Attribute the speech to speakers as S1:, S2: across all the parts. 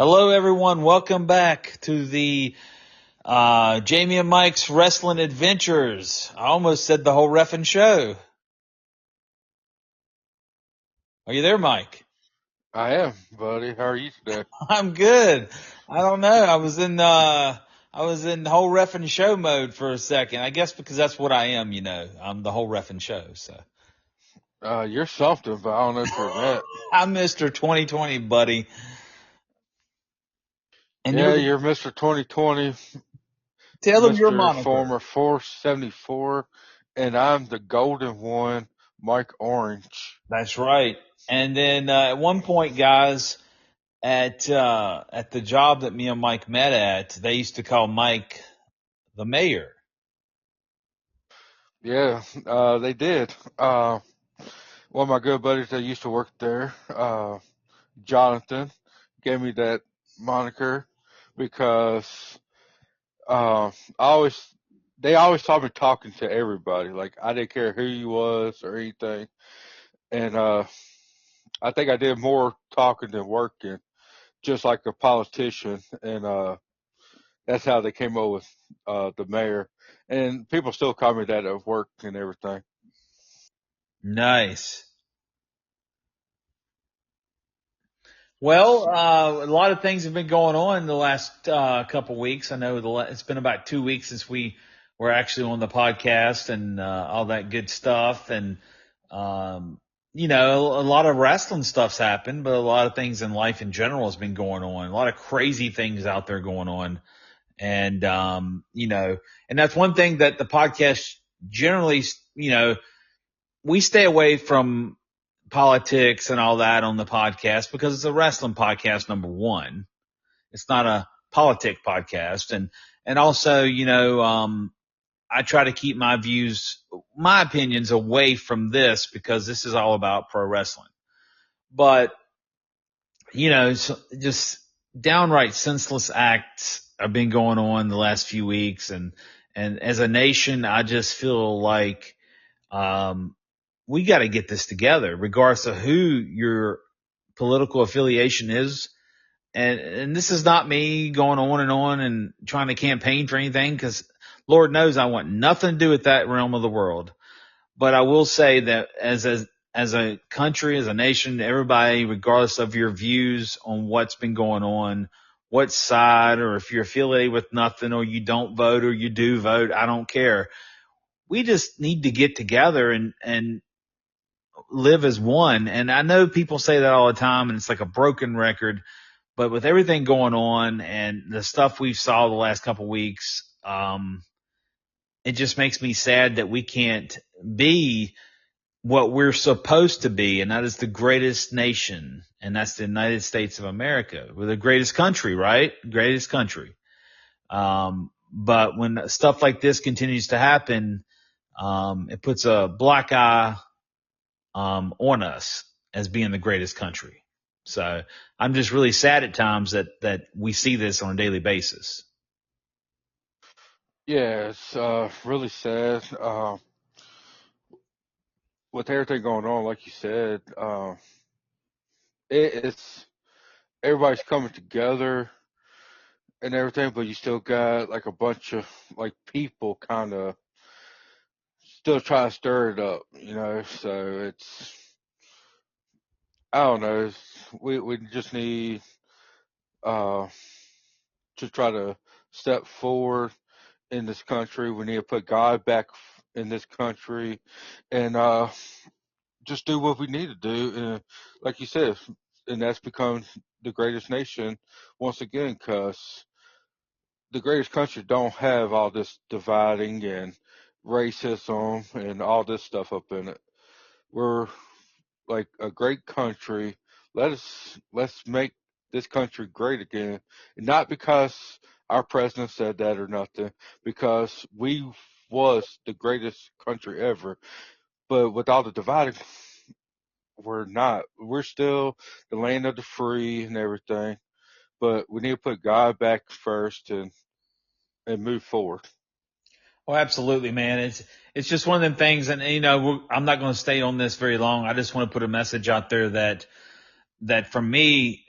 S1: Hello, everyone. Welcome back to the Jamie and Mike's Wrestling Adventures. I almost said the whole reffing show. Are you there, Mike?
S2: I am, buddy. How are you today?
S1: I'm good. I don't know. I was in whole reffing show mode for a second. I guess because that's what I am. I'm the whole reffing show. So
S2: You're something, but I don't know if you're that.
S1: I'm Mr. 2020, buddy. And
S2: Yeah,
S1: you're
S2: you're Mr. 2020,
S1: tell them your
S2: Mr.
S1: moniker.
S2: Former 474, and I'm the golden one, Mike Orange.
S1: That's right. And then at one point, guys, at the job that me and Mike met at, they used to call Mike the mayor.
S2: Yeah, they did. One of my good buddies that used to work there, Jonathan, gave me that moniker because they always saw me talking to everybody. Like, I didn't care who you was or anything. And I think I did more talking than working, just like a politician, and that's how they came up with the mayor. And people still call me that at work and everything.
S1: Nice. Well, a lot of things have been going on in the last couple weeks. I know it's been about 2 weeks since we were actually on the podcast and all that good stuff. And um, a lot of wrestling stuff's happened, but a lot of things in life in general has been going on. A lot of crazy things out there going on. And, and that's one thing that the podcast generally, we stay away from politics and all that on the podcast because it's a wrestling podcast, number one. It's not a politic podcast. And also, I try to keep my opinions away from this because this is all about pro wrestling. But, just downright senseless acts have been going on the last few weeks. And as a nation, I just feel like, we got to get this together, regardless of who your political affiliation is. And this is not me going on and trying to campaign for anything, because Lord knows I want nothing to do with that realm of the world. But I will say that as a country, as a nation, everybody, regardless of your views on what's been going on, what side, or if you're affiliated with nothing, or you don't vote, or you do vote, I don't care. We just need to get together and live as one. And I know people say that all the time, and it's like a broken record. But with everything going on and the stuff we've saw the last couple of weeks, it just makes me sad that we can't be what we're supposed to be, and that is the greatest nation, and that's the United States of America. We're the greatest country, right? Greatest country. But when stuff like this continues to happen, it puts a black eye on us as being the greatest country. So I'm just really sad at times that we see this on a daily basis.
S2: Yeah, it's really sad. With everything going on, like you said, it's everybody's coming together and everything, but you still got like a bunch of like people kind of still trying to stir it up, So I don't know. We just need uh, to try to step forward in this country. We need to put God back in this country, and just do what we need to do. And like you said, and that's become the greatest nation once again, because the greatest country don't have all this dividing and racism and all this stuff up in it. We're like a great country. Let's make this country great again. And not because our president said that or nothing, because we was the greatest country ever. But with all the dividing, we're not. We're still the land of the free and everything. But we need to put God back first and move forward.
S1: Oh, absolutely, man. It's just one of them things, and I'm not going to stay on this very long. I just want to put a message out there that for me,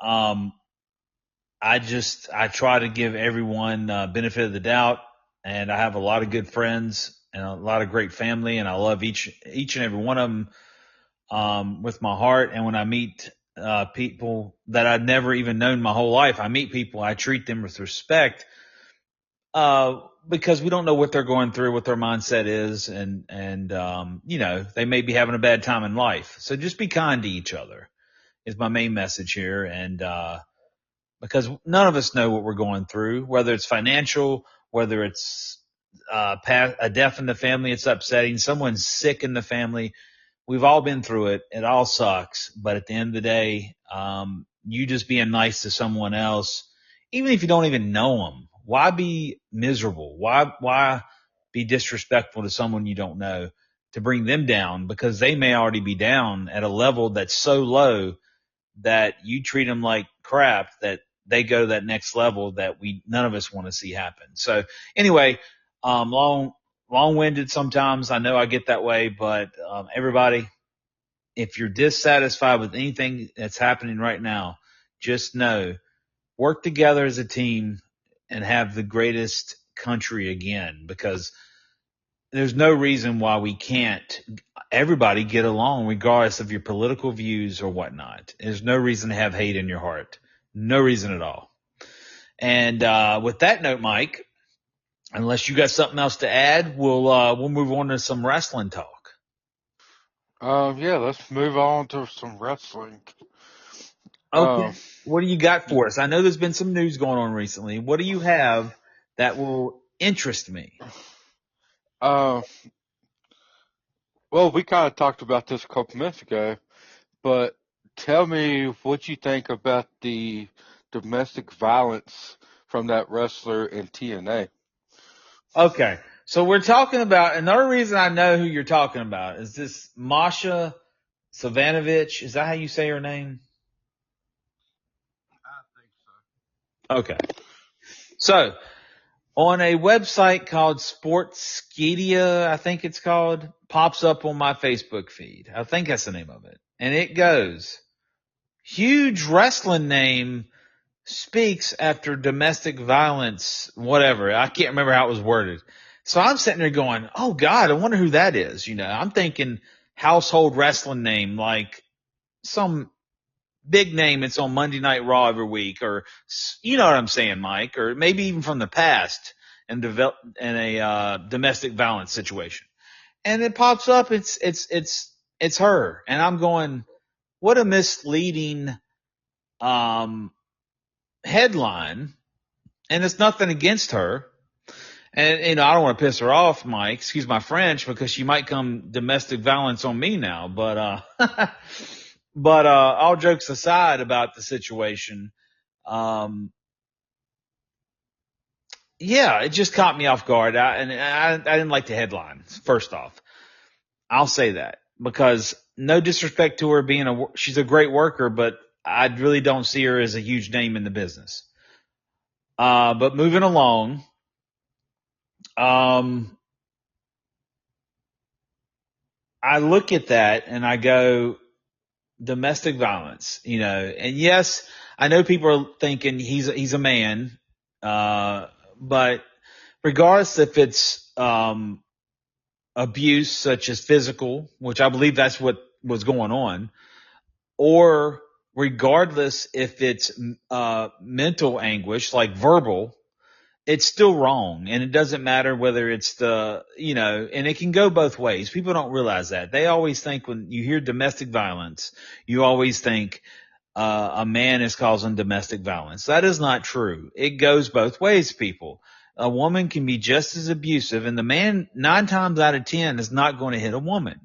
S1: um, I try to give everyone benefit of the doubt, and I have a lot of good friends and a lot of great family, and I love each and every one of them with my heart. And when I meet people that I'd never even known my whole life, I meet people, I treat them with respect because we don't know what they're going through, what their mindset is, and you know, they may be having a bad time in life. So just be kind to each other is my main message here, and because none of us know what we're going through, whether it's financial, whether it's a death in the family, it's upsetting, someone's sick in the family. We've all been through it. It all sucks. But at the end of the day, you just being nice to someone else, even if you don't even know them, why be miserable? Why be disrespectful to someone you don't know to bring them down? Because they may already be down at a level that's so low that you treat them like crap that they go to that next level that none of us want to see happen. So anyway, long-winded sometimes. I know I get that way, but everybody, if you're dissatisfied with anything that's happening right now, just know, work together as a team and have the greatest country again, because there's no reason why we can't everybody get along regardless of your political views or whatnot. There's no reason to have hate in your heart. No reason at all. And with that note, Mike, unless you got something else to add, we'll move on to some wrestling talk.
S2: Yeah, let's move on to some wrestling.
S1: Okay. What do you got for us? I know there's been some news going on recently. What do you have that will interest me?
S2: Well, we kind of talked about this a couple minutes ago, but tell me what you think about the domestic violence from that wrestler in TNA.
S1: Okay. So we're talking about, another reason I know who you're talking about is this Masha Savanovich. Is that how you say her name?
S2: I think so.
S1: Okay. So on a website called Sportskeeda, I think it's called, pops up on my Facebook feed. I think that's the name of it. And it goes, huge wrestling name speaks after domestic violence, whatever. I can't remember how it was worded. So I'm sitting there going, oh God, I wonder who that is. You know, I'm thinking household wrestling name, like some big name that's on Monday Night Raw every week, or you know what I'm saying, Mike, or maybe even from the past and develop in a domestic violence situation. And it pops up, it's her. And I'm going, what a misleading headline. And it's nothing against her. And, you know, I don't want to piss her off, Mike, excuse my French, because she might come domestic violence on me now. But, but, all jokes aside about the situation, yeah, it just caught me off guard. I didn't like the headlines, first off. I'll say that, because no disrespect to her she's a great worker, but I really don't see her as a huge name in the business. But moving along, I look at that and I go, domestic violence, you know, and yes, I know people are thinking he's a man, but regardless if it's, abuse such as physical, which I believe that's what was going on, or regardless if it's, mental anguish, like verbal, it's still wrong. And it doesn't matter whether it's you know, and it can go both ways. People don't realize that. They always think when you hear domestic violence, you always think, a man is causing domestic violence. That is not true. It goes both ways, people. A woman can be just as abusive, and the man 9 times out of 10 is not going to hit a woman.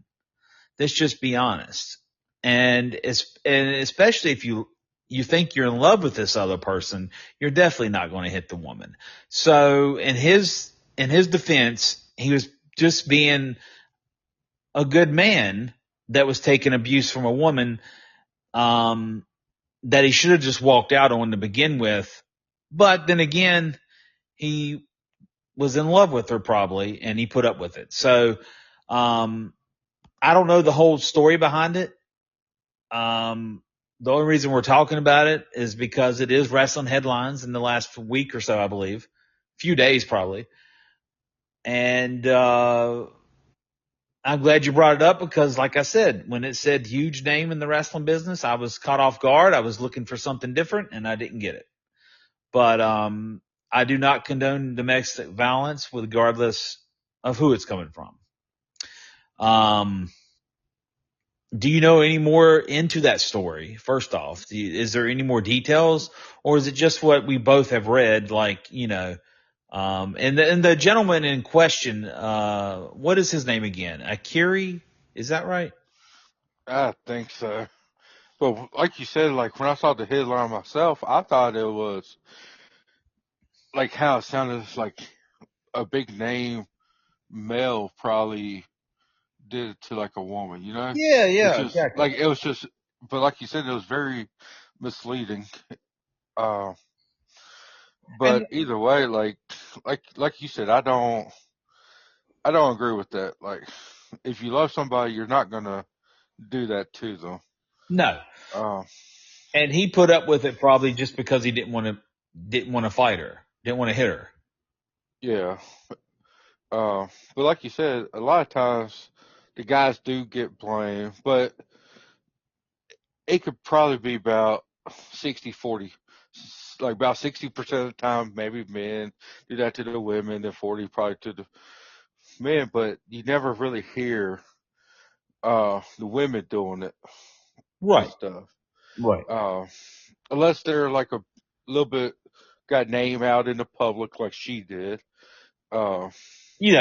S1: Let's just be honest. And especially if you think you're in love with this other person, you're definitely not going to hit the woman. So in his defense, he was just being a good man that was taking abuse from a woman, that he should have just walked out on to begin with. But then again, he was in love with her probably, and he put up with it. So, I don't know the whole story behind it. The only reason we're talking about it is because it is wrestling headlines in the last week or so, I believe. Few days probably. And I'm glad you brought it up because, like I said, when it said huge name in the wrestling business, I was caught off guard. I was looking for something different and I didn't get it. But I do not condone domestic violence regardless of who it's coming from. Do you know any more into that story? First off, is there any more details, or is it just what we both have read? Like, and the gentleman in question, what is his name again? Akiri, is that right?
S2: I think so. But like you said, like when I saw the headline myself, I thought it was like how it sounded like a big name male probably did it to like a woman, you know?
S1: Yeah,
S2: It's
S1: yeah,
S2: just
S1: exactly.
S2: like it was just, but like you said, it was very misleading. Uh,
S1: And
S2: but either way, like you said, I don't agree with that. Like, if you love somebody, you're not gonna do that to them.
S1: no,
S2: Uh,
S1: and he put up with it probably just because he didn't want to fight her, didn't want to hit her.
S2: yeah. But like you said, a lot of times the guys do get blamed, but it could probably be about 60-40. Like about 60% of the time, maybe men do that to the women, and 40 probably to the men, but you never really hear the women doing it and
S1: Right,
S2: stuff.
S1: right.
S2: Uh, Unless they're like a little bit got name out in the public like she did. Uh,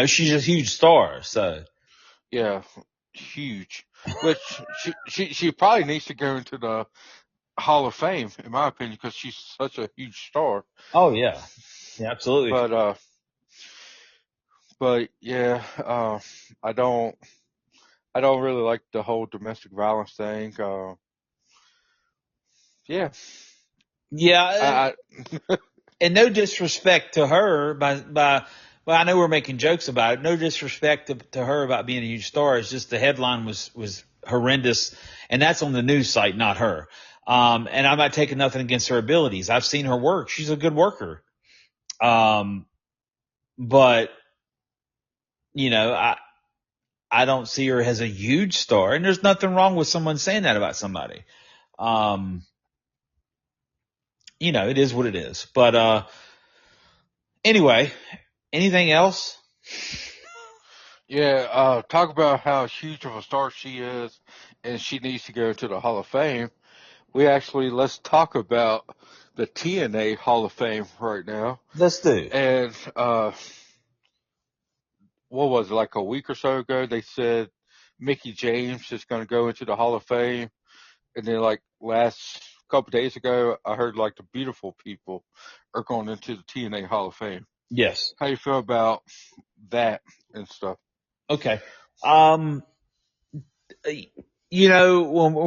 S1: She's a huge star, so
S2: yeah, huge. Which she probably needs to go into the Hall of Fame, in my opinion, because she's such a huge star.
S1: oh yeah, yeah, absolutely.
S2: But yeah, I don't I don't really like the whole domestic violence thing. Yeah,
S1: Yeah,
S2: I
S1: and no disrespect to her well, I know we're making jokes about it. No disrespect to her about being a huge star. It's just the headline was horrendous, and that's on the news site, not her. And I'm not taking nothing against her abilities. I've seen her work. She's a good worker. Um, but I don't see her as a huge star, and there's nothing wrong with someone saying that about somebody. Um, it is what it is. But anyway, anything else?
S2: yeah, talk about how huge of a star she is, and she needs to go into the Hall of Fame. Let's talk about the TNA Hall of Fame right now.
S1: Let's do.
S2: And what was it, like a week or so ago? They said Mickey James is going to go into the Hall of Fame, and then like last couple days ago, I heard like the Beautiful People are going into the TNA Hall of Fame.
S1: Yes.
S2: How you feel about that and stuff?
S1: Okay. When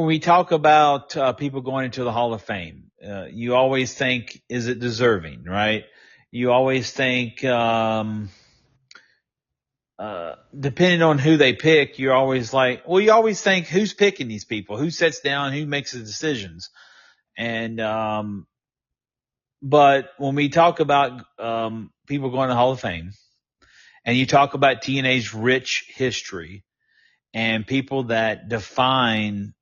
S1: we talk about people going into the Hall of Fame, you always think, is it deserving, right? You always think, depending on who they pick, you're always like, well, you always think who's picking these people, who sits down, who makes the decisions. And, but when we talk about, people going to the Hall of Fame and you talk about TNA's rich history and people that define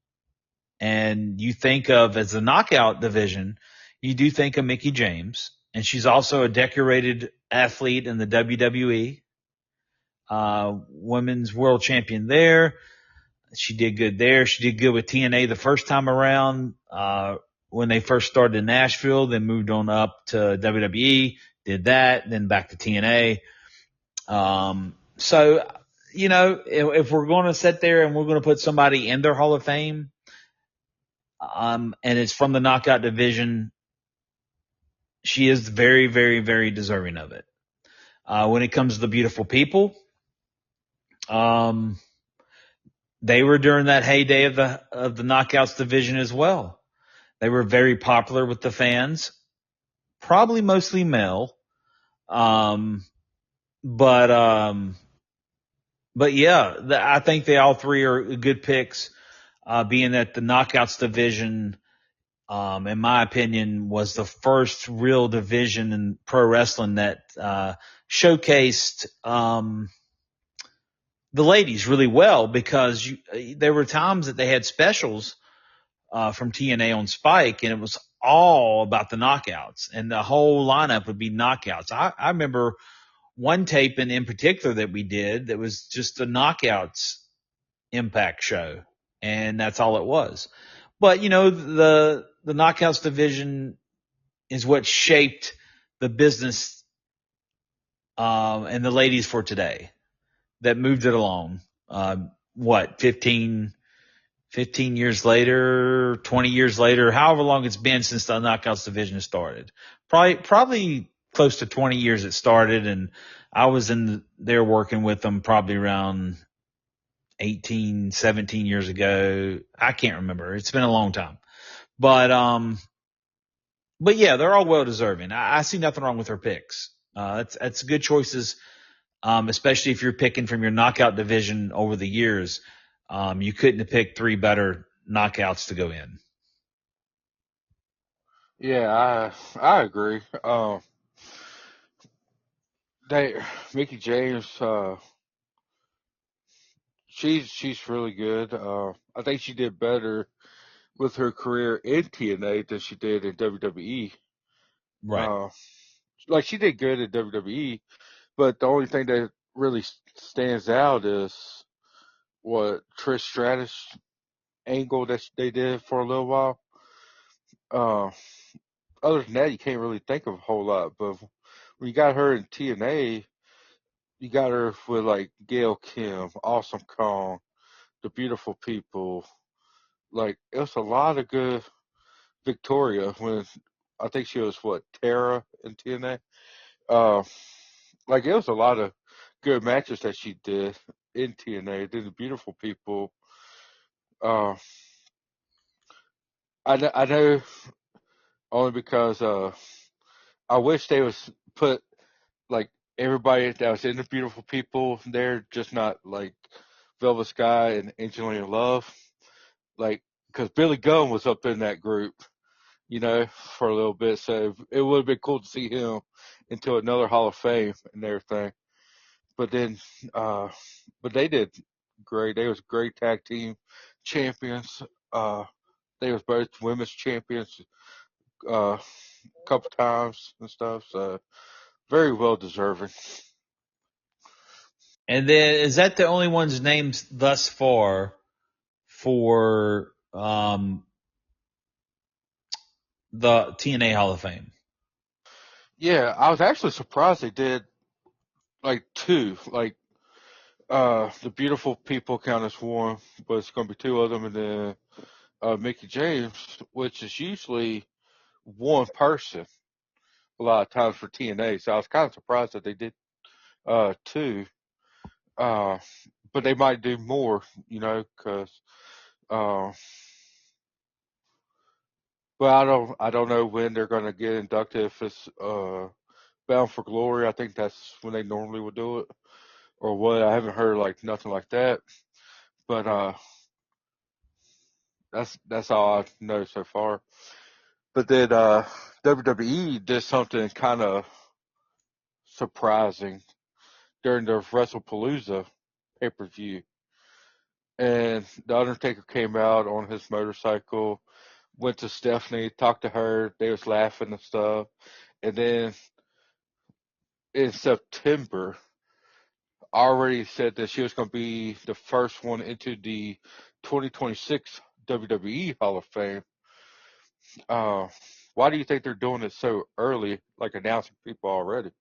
S1: and you think of as a knockout division, you do think of Mickey James, and she's also a decorated athlete in the WWE, women's world champion there. She did good there. She did good with TNA the first time around, when they first started in Nashville, then moved on up to WWE, did that, then back to TNA. So, if we're going to sit there and we're going to put somebody in their Hall of Fame, and it's from the knockout division, she is very, very, very deserving of it. When it comes to the Beautiful People, they were during that heyday of the knockouts division as well. They were very popular with the fans, probably mostly male. But yeah, I think they all three are good picks, being that the knockouts division in my opinion, was the first real division in pro wrestling that showcased the ladies really well, because there were times that they had specials from TNA on Spike, and it was all about the knockouts, and the whole lineup would be knockouts. I remember one taping in particular that we did that was just a knockouts Impact show, and that's all it was. But the knockouts division is what shaped the business and the ladies for today, that moved it along. What, 15 years later, 20 years later, however long it's been since the knockouts division started. Probably close to 20 years it started, and I was in there working with them probably around 18, 17 years ago. I can't remember. It's been a long time. But yeah, they're all well deserving. I see nothing wrong with her picks. That's good choices, especially if you're picking from your knockout division over the years. You couldn't have picked three better knockouts to go in.
S2: Yeah, I agree. They Mickey James, she's really good. I think she did better with her career in TNA than she did in WWE.
S1: Right.
S2: Uh, like she did good in WWE, but the only thing that really stands out is what Trish Stratus angle that they did for a little while. Uh, Other than that, you can't really think of a whole lot. But when you got her in TNA, you got her with like Gail Kim, Awesome Kong, The Beautiful People. Like it was a lot of good Victoria when I think she was what, Tara in TNA. Like it was a lot of good matches that she did in TNA. Then The Beautiful People. Uh, I know only because I wish they was put like everybody that was in The Beautiful People there, just not like Velvet Sky and Angelina Love. Like, because Billy Gunn was up in that group, for a little bit. So it would have been cool to see him into another Hall of Fame and everything. But then, but they did great. They was great tag team champions. They was both women's champions a couple times and stuff. So very well deserving.
S1: And then, is that the only ones named thus far for the TNA Hall of Fame?
S2: Yeah, I was actually surprised they did like two. Like The Beautiful People count as one, but it's gonna be two of them, and then Mickey James, which is usually one person a lot of times for TNA. So I was kind of surprised that they did two. Uh, but they might do more, because uh, but I don't know when they're gonna get inducted. If it's Bound for Glory, I think that's when they normally would do it, or what. I haven't heard like nothing like that. But that's all I know so far. But then WWE did something kind of surprising during the WrestlePalooza pay-per-view. And The Undertaker came out on his motorcycle, went to Stephanie, talked to her. They was laughing and stuff. And then in September, already said that she was going to be the first one into the 2026 WWE Hall of Fame. Uh, why do you think they're doing it so early, like announcing people already?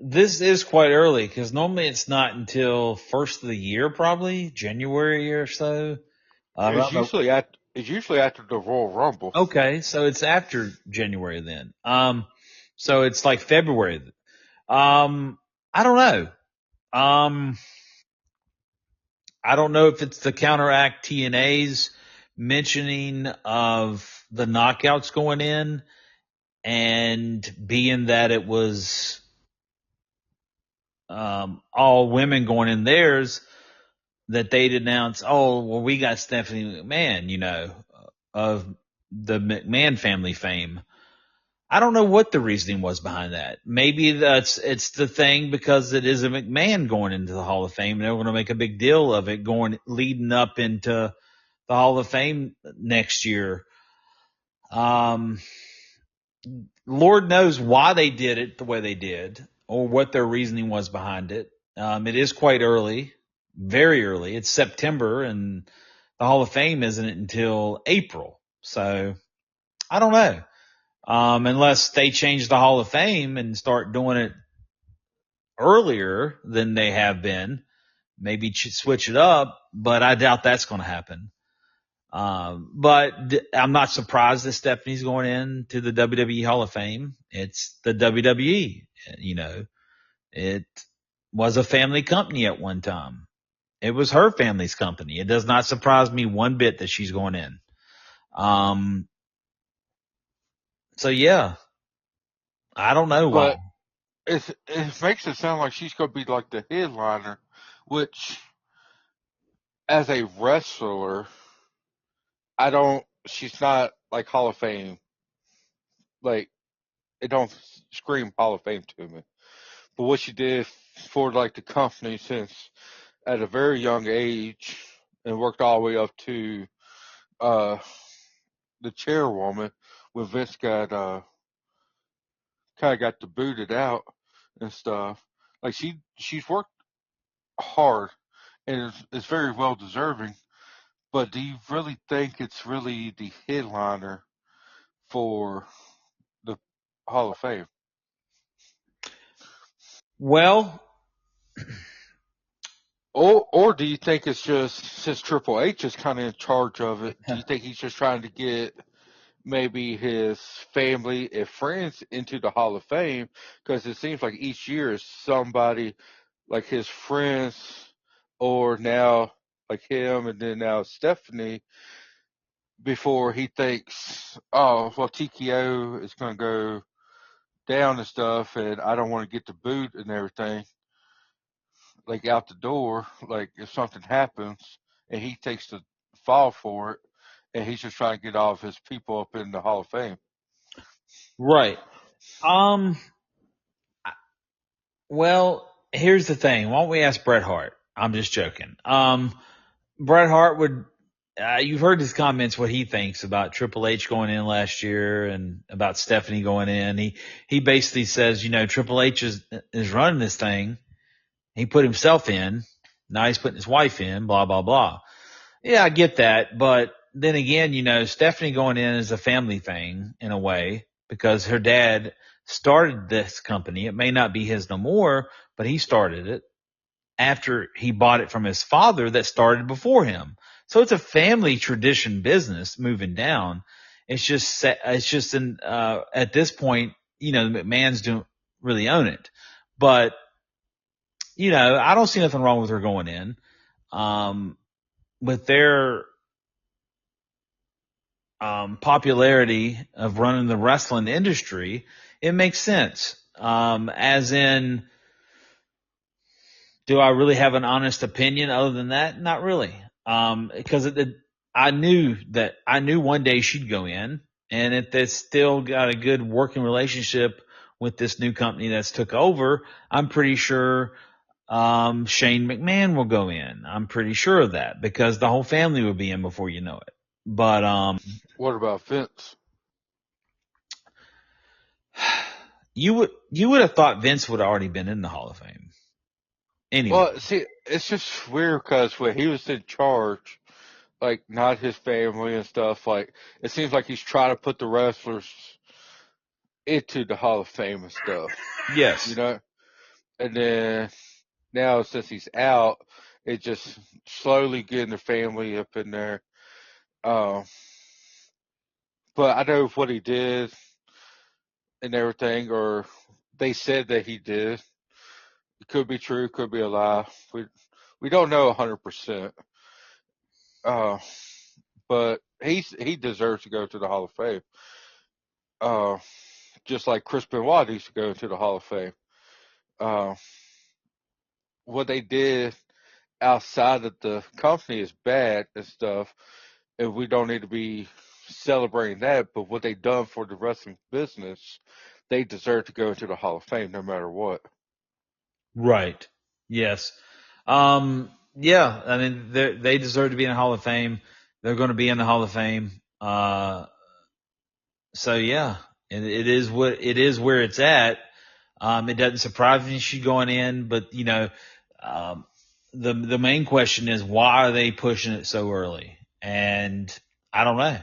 S1: This is quite early, because normally it's not until first of the year, probably January or so. I
S2: It's
S1: don't know.
S2: usually after the Royal Rumble.
S1: Okay, so it's after January then. So it's like February. I don't know. Um, I don't know if it's to counteract TNA's mentioning of the knockouts going in, and being that it was all women going in theirs, that they'd announce, oh, well, we got Stephanie McMahon, of the McMahon family fame. I don't know what the reasoning was behind that. Maybe it's the thing because it is a McMahon going into the Hall of Fame. And they're going to make a big deal of it going leading up into the Hall of Fame next year. Lord knows why they did it the way they did, or what their reasoning was behind it. It is quite early, very early. It's September, and the Hall of Fame isn't until April. So I don't know. Unless they change the Hall of Fame and start doing it earlier than they have been, maybe switch it up. But I doubt that's going to happen. But I'm not surprised that Stephanie's going into the WWE Hall of Fame. It's the WWE. You know, it was a family company at one time. It was her family's company. It does not surprise me one bit that she's going in. So yeah, I don't know why.
S2: But it makes it sound like she's going to be like the headliner, which as a wrestler, she's not like Hall of Fame. Like, it don't scream Hall of Fame to me. But what she did for like the company since at a very young age and worked all the way up to uh the chairwoman when Vince got kind of got booted out and stuff. Like she's worked hard and is very well deserving. But do you really think it's really the headliner for the Hall of Fame?
S1: Well,
S2: Or do you think it's just since Triple H is kind of in charge of it? Do you think he's just trying to get maybe his family and friends into the Hall of Fame? Because it seems like each year is somebody like his friends, or now like him, and then now Stephanie. Before he thinks, oh well, TKO is going to go down and stuff, and I don't want to get the boot and everything, like out the door, like if something happens and he takes the fall for it, and he's just trying to get all of his people up in the Hall of Fame.
S1: right. Um, well, here's the thing. Why don't we ask Bret Hart? I'm just joking. Bret Hart would, you've heard his comments, what he thinks about Triple H going in last year and about Stephanie going in. He basically says, you know, Triple H is running this thing. He put himself in. Now he's putting his wife in, blah, blah, blah. Yeah, I get that. But then again, you know, Stephanie going in is a family thing in a way because her dad started this company. It may not be his no more, but he started it after he bought it from his father that started before him. So it's a family tradition business moving down. It's just at this point, you know, the McMahons don't really own it, but you know, I don't see nothing wrong with her going in. Um, with their popularity of running the wrestling industry, it makes sense. As in, do I really have an honest opinion other than that? Not really. Because I knew one day she'd go in, and if they still got a good working relationship with this new company that's took over, I'm pretty sure Shane McMahon will go in. I'm pretty sure of that because the whole family will be in before you know it. But
S2: What about Vince?
S1: you would have thought Vince would have already been in the Hall of Fame anyway.
S2: Well, see, it's just weird because when he was in charge, like not his family and stuff, like it seems like he's trying to put the wrestlers into the Hall of Fame and stuff, you
S1: Yes.
S2: know? And then now since he's out, it's just slowly getting the family up in there. Um, but I know what he did and everything, or they said that he did. It could be true, could be a lie. We don't know 100%. Uh, but he deserves to go to the Hall of Fame. Uh, just like Chris Benoit needs to go to the Hall of Fame. Uh, what they did outside of the company is bad and stuff, and we don't need to be celebrating that, but what they done for the wrestling business, they deserve to go into the Hall of Fame no matter what.
S1: Right. Yes. Yeah. I mean, they deserve to be in the Hall of Fame. They're going to be in the Hall of Fame. So yeah, it is it is where it's at. It doesn't surprise me she's going in, but um, the main question is why are they pushing it so early? And I don't know.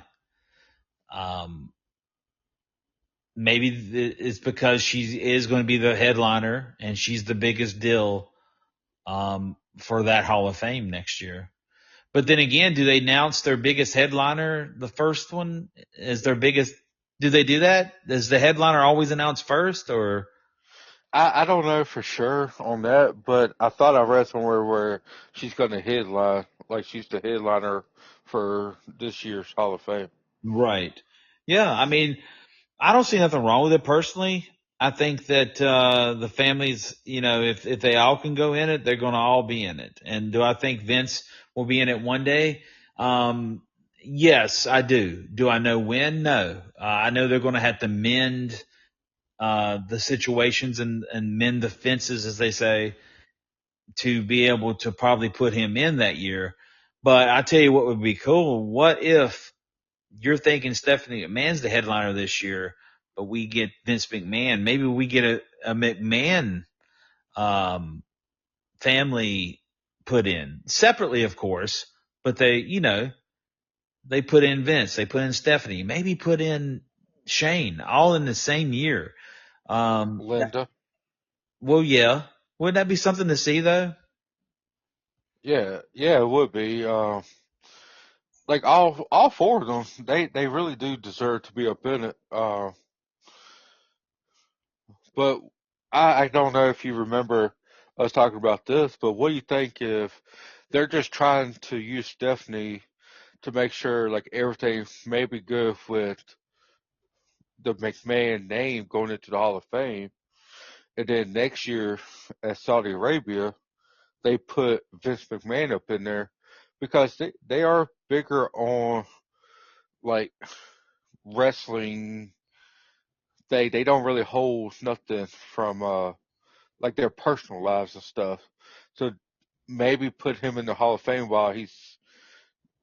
S1: Um, maybe it's because she is going to be the headliner and she's the biggest deal for that Hall of Fame next year. But then again, do they announce their biggest headliner? The first one is their biggest. Do they do that? Does the headliner always announce first, or?
S2: I don't know for sure on that, but I thought I read somewhere where she's going to headline, like she's the headliner for this year's Hall of Fame.
S1: Right. Yeah. I mean, I don't see nothing wrong with it personally. I think that the families, if they all can go in it, they're going to all be in it. And do I think Vince will be in it one day? Yes, I do. Do I know when? No. I know they're going to have to mend the situations and mend the fences, as they say, to be able to probably put him in that year. But I tell you what would be cool. What if you're thinking Stephanie McMahon's the headliner this year, but we get Vince McMahon? Maybe we get a McMahon family put in separately, of course, but they put in Vince, they put in Stephanie, maybe put in Shane, all in the same year.
S2: Linda.
S1: Well, yeah. Wouldn't that be something to see, though?
S2: Yeah, it would be. Like all four of them, they really do deserve to be up in it. But I don't know if you remember us talking about this, but what do you think if they're just trying to use Stephanie to make sure like everything may be good with the McMahon name going into the Hall of Fame, and then next year at Saudi Arabia they put Vince McMahon up in there because they are bigger on like wrestling. They don't really hold nothing from like their personal lives and stuff. So maybe put him in the Hall of Fame while he's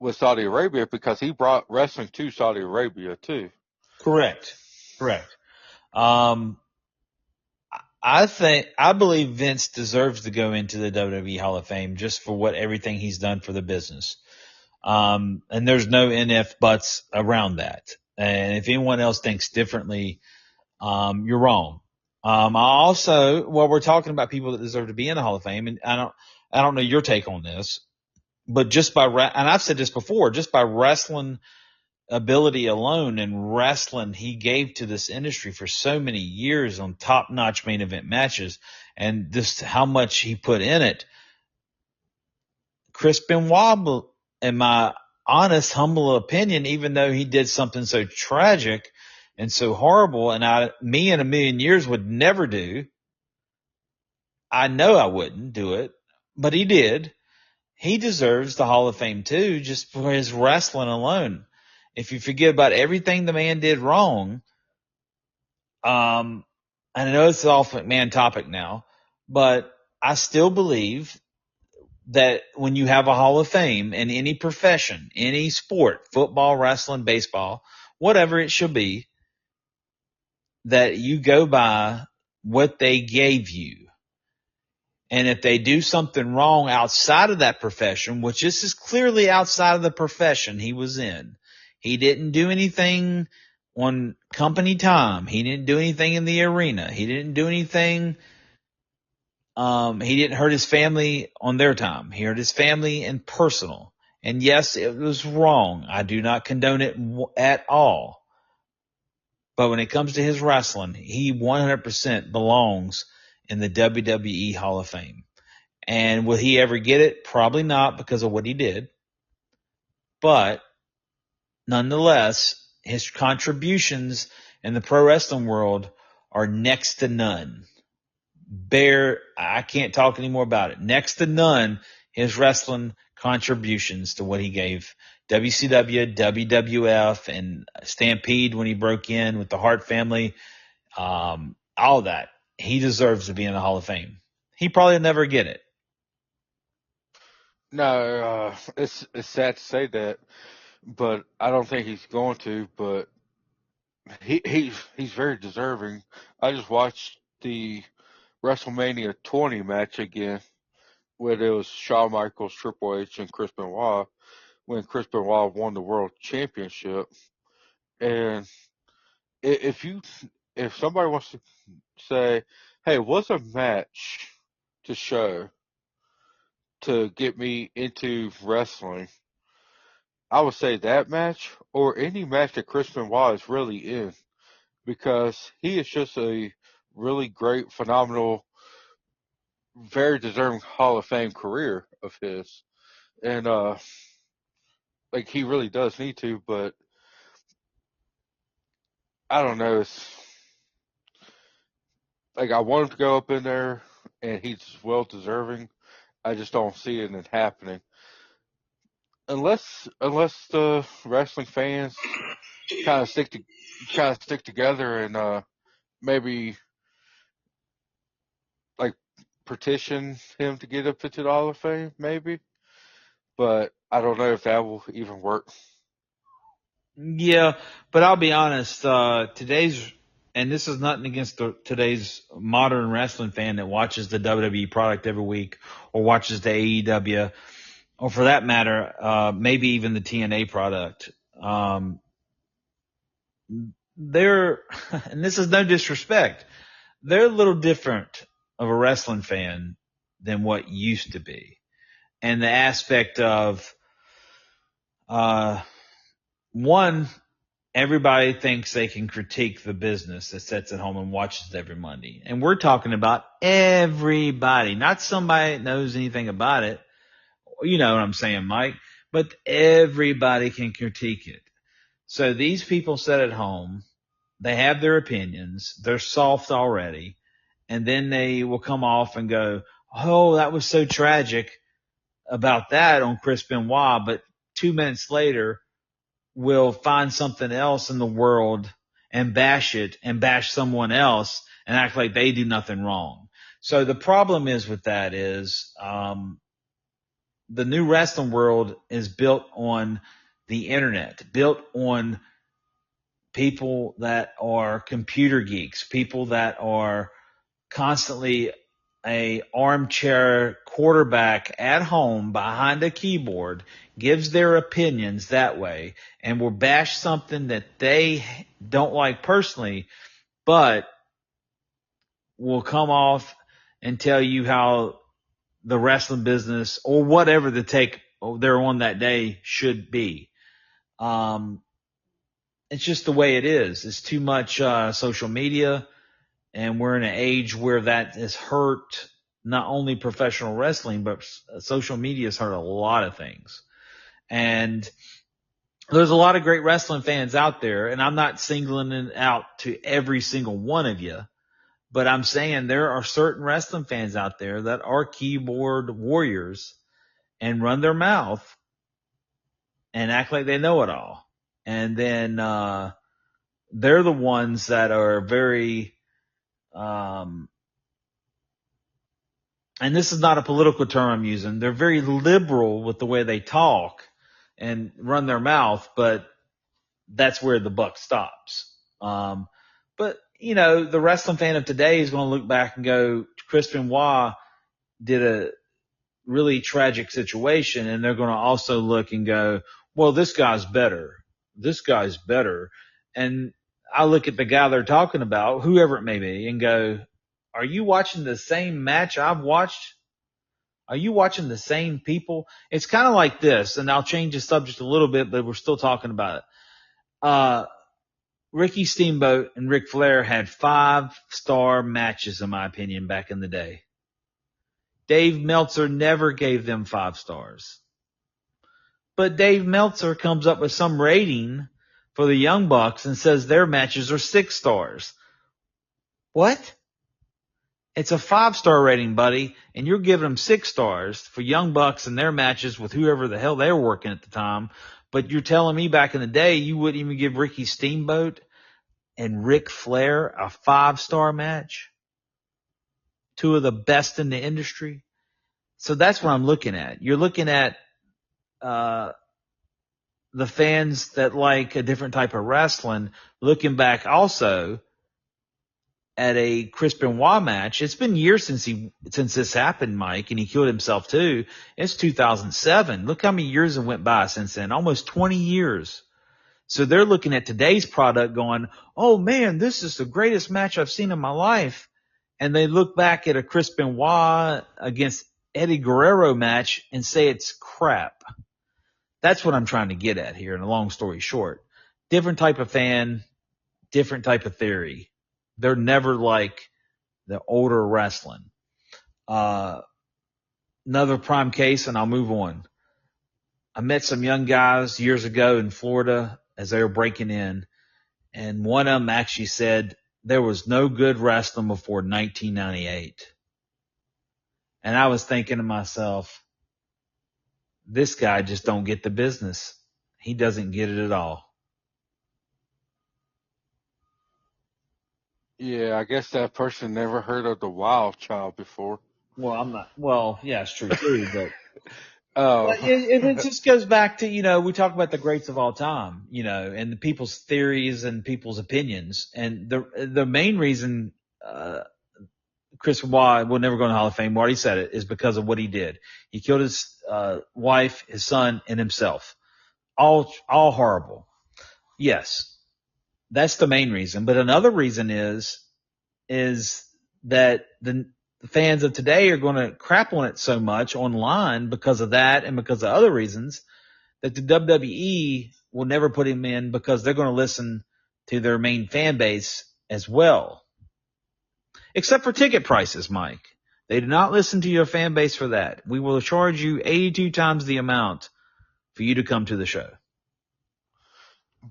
S2: with Saudi Arabia because he brought wrestling to Saudi Arabia too.
S1: Correct. Correct. Um, I believe Vince deserves to go into the WWE Hall of Fame just for everything he's done for the business. And there's no NF buts around that. And if anyone else thinks differently, you're wrong. We're talking about people that deserve to be in the Hall of Fame, and I don't know your take on this, but and I've said this before, just by wrestling ability alone and wrestling he gave to this industry for so many years on top notch main event matches, and just how much he put in it. Chris Benoit, in my honest, humble opinion, even though he did something so tragic and so horrible, and me in a million years would never do. I know I wouldn't do it, but he did. He deserves the Hall of Fame too, just for his wrestling alone. If you forget about everything the man did wrong, I know it's off McMahon topic now, but I still believe that when you have a Hall of Fame in any profession, any sport, football, wrestling, baseball, whatever it should be, that you go by what they gave you. And if they do something wrong outside of that profession, which this is clearly outside of the profession he was in, he didn't do anything on company time. He didn't do anything in the arena. He didn't do anything. He didn't hurt his family on their time. He hurt his family in personal. And yes, it was wrong. I do not condone it at all. But when it comes to his wrestling, he 100% belongs in the WWE Hall of Fame. And will he ever get it? Probably not because of what he did. But nonetheless, his contributions in the pro wrestling world are next to none. I can't talk anymore about it. Next to none, his wrestling contributions to what he gave WCW, WWF, and Stampede when he broke in with the Hart family. All that. He deserves to be in the Hall of Fame. He probably never get it.
S2: No, it's sad to say that, but I don't think he's going to. But he's very deserving. I just watched the WrestleMania 20 match again, where there was Shawn Michaels, Triple H, and Chris Benoit, when Chris Benoit won the World Championship. And if somebody wants to say, "Hey, what's a match to show to get me into wrestling?" I would say that match or any match that Chris Benoit is really in, because he is just a really great, phenomenal, very deserving Hall of Fame career of his. And like, he really does need to, but I don't know. It's like, I want him to go up in there, and he's well deserving. I just don't see it happening unless the wrestling fans kind of stick together and maybe like petition him to get up into the Hall of Fame, maybe. But I don't know if that will even work.
S1: Yeah, but I'll be honest. Today's, and this is nothing against today's modern wrestling fan that watches the WWE product every week or watches the AEW, or for that matter, maybe even the TNA product. They're, and this is no disrespect, they're a little different of a wrestling fan than what used to be. And the aspect of, one, everybody thinks they can critique the business that sits at home and watches it every Monday. And we're talking about everybody, not somebody that knows anything about it. You know what I'm saying, Mike? But everybody can critique it. So these people sit at home, they have their opinions, they're soft already, and then they will come off and go, "Oh, that was so tragic about that on Chris Benoit," but 2 minutes later will find something else in the world and bash it and bash someone else and act like they do nothing wrong. So the problem is with that is, the new wrestling world is built on the internet, built on people that are computer geeks, people that are constantly a armchair quarterback at home behind a keyboard, gives their opinions that way, and will bash something that they don't like personally, but will come off and tell you how the wrestling business or whatever the take they're on that day should be. It's just the way it is. It's too much social media, and we're in an age where that has hurt not only professional wrestling, but social media has hurt a lot of things. And there's a lot of great wrestling fans out there, and I'm not singling it out to every single one of you, but I'm saying there are certain wrestling fans out there that are keyboard warriors and run their mouth and act like they know it all. And then they're the ones that are very, and this is not a political term I'm using, they're very liberal with the way they talk and run their mouth, but that's where the buck stops. But, you know, the wrestling fan of today is going to look back and go, Chris Benoit did a really tragic situation, and they're going to also look and go, well, this guy's better. This guy's better. And I look at the guy they're talking about, whoever it may be, and go, are you watching the same match I've watched? Are you watching the same people? It's kind of like this, and I'll change the subject a little bit, but we're still talking about it. Ricky Steamboat and Ric Flair had 5-star matches, in my opinion, back in the day. Dave Meltzer never gave them 5 stars. But Dave Meltzer comes up with some rating for the Young Bucks and says their matches are 6 stars. What? It's a 5-star rating, buddy, and you're giving them 6 stars for Young Bucks and their matches with whoever the hell they were working at the time. But you're telling me back in the day, you wouldn't even give Ricky Steamboat and Ric Flair a 5-star match? Two of the best in the industry. So that's what I'm looking at. You're looking at, the fans that like a different type of wrestling, looking back also at a Chris Benoit match. It's been years since this happened, Mike, and he killed himself too. It's 2007. Look how many years have went by since then. Almost 20 years. So they're looking at today's product going, oh man, this is the greatest match I've seen in my life. And they look back at a Chris Benoit against Eddie Guerrero match and say it's crap. That's what I'm trying to get at here in a long story short. Different type of fan, different type of theory. They're never like the older wrestling. Another prime case, and I'll move on. I met some young guys years ago in Florida as they were breaking in, and one of them actually said there was no good wrestling before 1998. And I was thinking to myself, this guy just don't get the business. He doesn't get it at all.
S2: Yeah, I guess that person never heard of the Wild Child before.
S1: Well, I'm not. Well, yeah, it's true too, but
S2: Oh,
S1: it just goes back to, we talk about the greats of all time, and the people's theories and people's opinions. And the main reason, Chris Benoit will never go in the Hall of Fame, Marty said it, is because of what he did. He killed his, wife, his son, and himself. All horrible. Yes. That's the main reason. But another reason is that the fans of today are going to crap on it so much online because of that and because of other reasons that the WWE will never put him in because they're going to listen to their main fan base as well. Except for ticket prices, Mike. They do not listen to your fan base for that. We will charge you 82 times the amount for you to come to the show.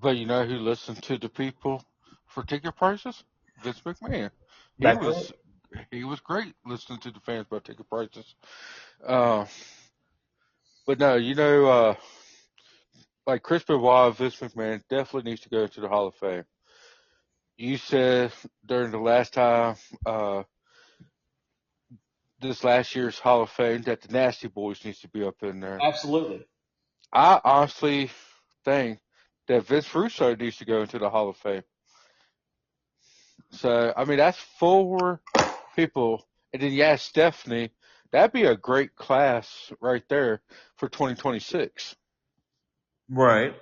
S2: but you know who listened to the people for ticket prices? Vince McMahon. He
S1: Back
S2: was he was great listening to the fans about ticket prices. Uh, but no, like Chris Benoit, Vince McMahon definitely needs to go to the Hall of Fame. You said during the last time, this last year's Hall of Fame, that the Nasty Boys needs to be up in there.
S1: Absolutely.
S2: I honestly think that Vince Russo needs to go into the Hall of Fame. So, I mean, that's 4 people. And then you add Stephanie. That'd be a great class right there for 2026.
S1: Right.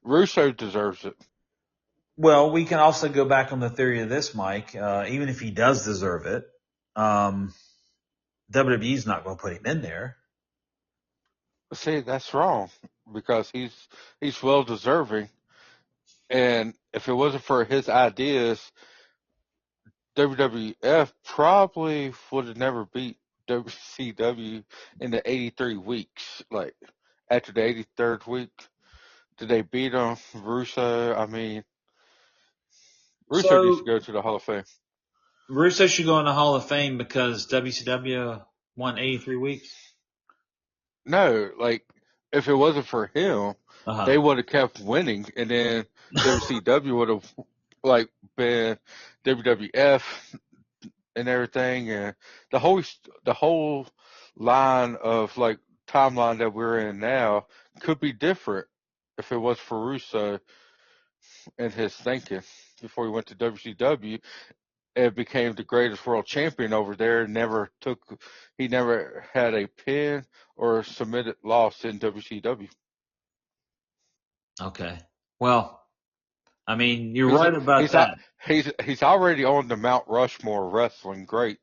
S2: Russo deserves it.
S1: Well, we can also go back on the theory of this, Mike. Even if he does deserve it, WWE's not going to put him in there.
S2: See, that's wrong because he's well deserving. And if it wasn't for his ideas, WWF probably would have never beat WCW in the 83 weeks. Like, after the 83rd week, did they beat him? Russo, I mean, Russo needs to
S1: So
S2: go to the Hall of Fame.
S1: Russo should go in the Hall of Fame because WCW won 83 weeks.
S2: No, like, if it wasn't for him,
S1: Uh-huh.
S2: they would have kept winning, and then WCW would have, like, been WWF and everything, and the whole line of, like, timeline that we're in now could be different if it was for Russo and his thinking before he went to WCW and became the greatest world champion over there. He never had a pin or a submitted loss in WCW.
S1: Okay. Well, I mean, you're right about
S2: He's
S1: that.
S2: he's already on the Mount Rushmore wrestling great.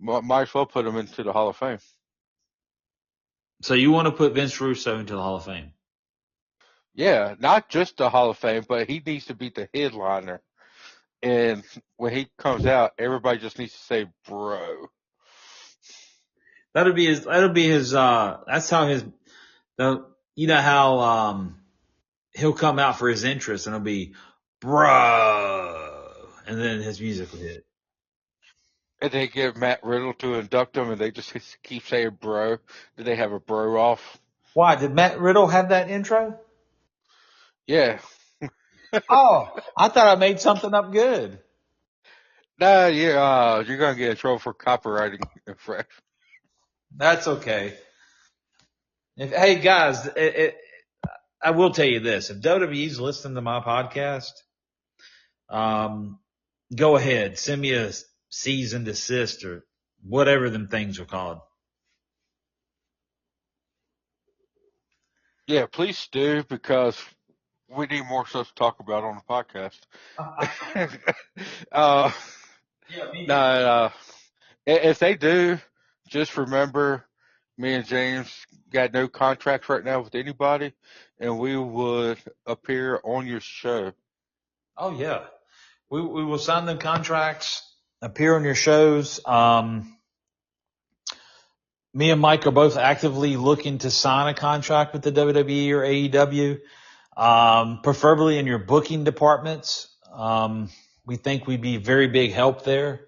S2: Might as well put him into the Hall of Fame.
S1: So you want to put Vince Russo into the Hall of Fame?
S2: Yeah, not just the Hall of Fame, but he needs to be the headliner. And when he comes out, everybody just needs to say, "Bro."
S1: That'll be his, that's how how, he'll come out for his interest and it'll be, bro. And then his music will hit.
S2: And they get Matt Riddle to induct him, and they just keep saying "bro." Do they have a bro off?
S1: Why did Matt Riddle have that intro?
S2: Yeah.
S1: Oh, I thought I made something up good.
S2: No, you're gonna get in trouble for copywriting infraction.
S1: That's okay. Hey guys, I will tell you this: if WWE's listening to my podcast, um, go ahead, send me a cease and desist or whatever them things are called.
S2: Yeah, please do, because we need more stuff to talk about on the podcast. uh,
S1: Yeah, me
S2: no,
S1: too.
S2: if they do, just remember, me and James got no contracts right now with anybody, and we would appear on your show.
S1: Oh yeah, we will sign them contracts, appear on your shows. Me and Mike are both actively looking to sign a contract with the WWE or AEW, preferably in your booking departments. We think we'd be very big help there.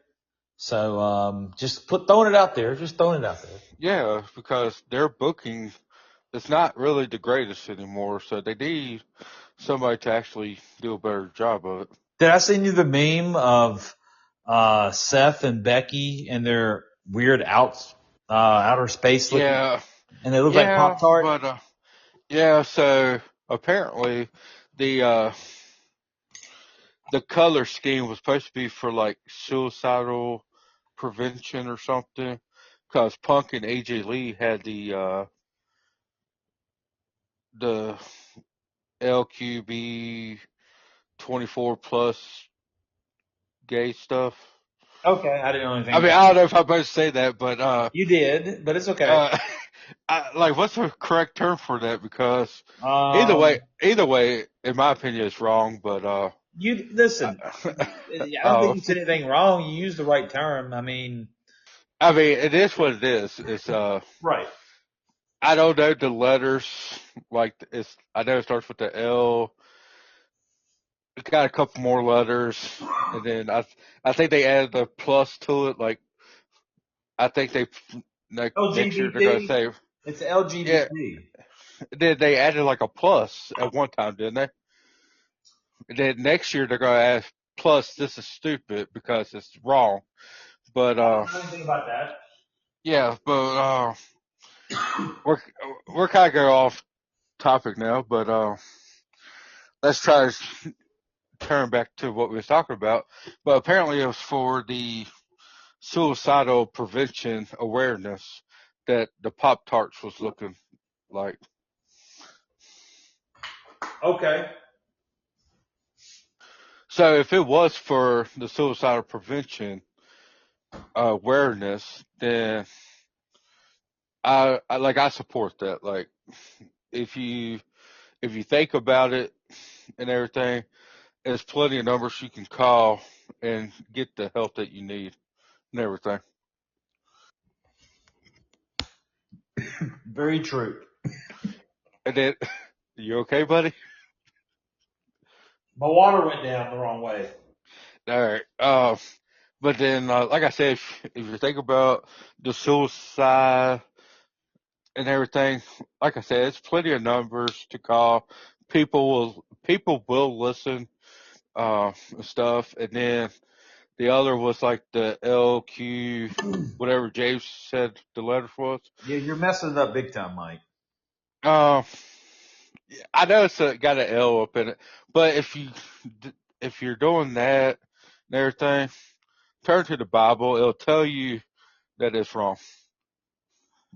S1: So just throwing it out there, just throwing it out there.
S2: Yeah, because their booking is not really the greatest anymore, so they need somebody to actually do a better job of it.
S1: Did I send you the meme of Seth and Becky and their weird outer space looking,
S2: Yeah,
S1: and they look like
S2: yeah,
S1: Pop Tart?
S2: but yeah. So apparently, the uh, the color scheme was supposed to be for like suicidal prevention or something, because Punk and AJ Lee had the LQB 24 plus gay stuff.
S1: Okay, I didn't know anything
S2: I mean,
S1: about
S2: I
S1: that.
S2: don't know if I'm supposed to say that, but
S1: You did, but it's okay.
S2: uh, like, what's the correct term for that? Because
S1: Um,
S2: either way, in my opinion, it's wrong. But
S1: you listen. I don't think
S2: uh,
S1: you said anything wrong. You used the right term. I mean,
S2: I mean, it is what it is. It's
S1: right.
S2: I don't know the letters. Like, I know it starts with the L. It's got a couple more letters, and then I think they added a plus to it. Like, I think next year they're gonna
S1: LGBT.
S2: say,
S1: It's
S2: yeah.
S1: LGBT.
S2: Then they added like a plus at one time, didn't they? And then next year they're gonna add plus. This is stupid because it's wrong. But
S1: I don't know anything about that.
S2: yeah, but we're we're kind of going off topic now. But let's try to turn back to what we was talking about. But apparently it was for the suicidal prevention awareness that the Pop Tarts was looking like.
S1: Okay.
S2: So if it was for the suicidal prevention awareness, then I support that. Like, if you think about it and everything, there's plenty of numbers you can call and get the help that you need and everything.
S1: Very true.
S2: And then, you okay, buddy?
S1: My water went down the wrong way.
S2: All right. But then, like I said, if you think about the suicide and everything, like I said, it's plenty of numbers to call. People will listen, and stuff. And then the other was like the LQ, whatever James said the letter was.
S1: Yeah, you're messing it up big time, Mike.
S2: Uh, I know got an L up in it, but if you're doing that and everything, turn to the Bible. It'll tell you that it's wrong.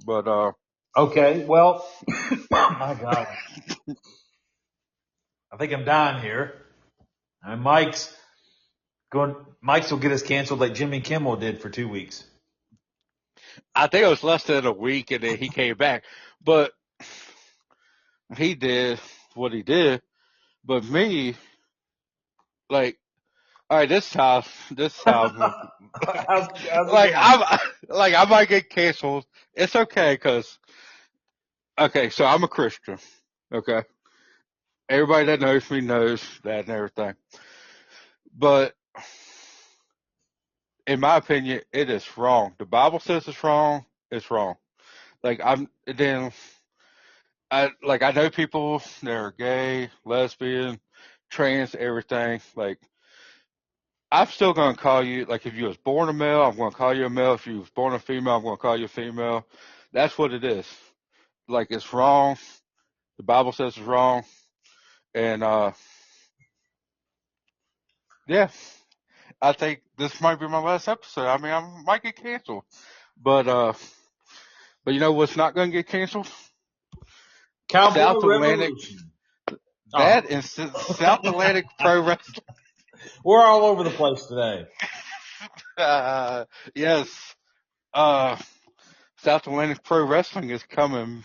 S2: But
S1: Okay, well, my God, I think I'm dying here. And Mike's will get us canceled like Jimmy Kimmel did for 2 weeks.
S2: I think it was less than a week, and then he came back. But he did what he did. But me, like, all right, this time,
S1: How's it
S2: like
S1: going?
S2: I might get canceled. It's okay, cause okay, so I'm a Christian. Okay, everybody that knows me knows that and everything. But in my opinion, it is wrong. The Bible says it's wrong. It's wrong. Like, I'm then. I know people that are gay, lesbian, trans, everything. Like, I'm still gonna call you, like, if you was born a male, I'm gonna call you a male. If you was born a female, I'm gonna call you a female. That's what it is. Like, it's wrong. The Bible says it's wrong. And yeah, I think this might be my last episode. I mean, I might get canceled, but you know what's not gonna get canceled?
S1: Cowboy
S2: South Atlantic.
S1: Revolution.
S2: That is South Atlantic Pro Wrestling.
S1: We're all over the place today.
S2: Yes. South Atlantic Pro Wrestling is coming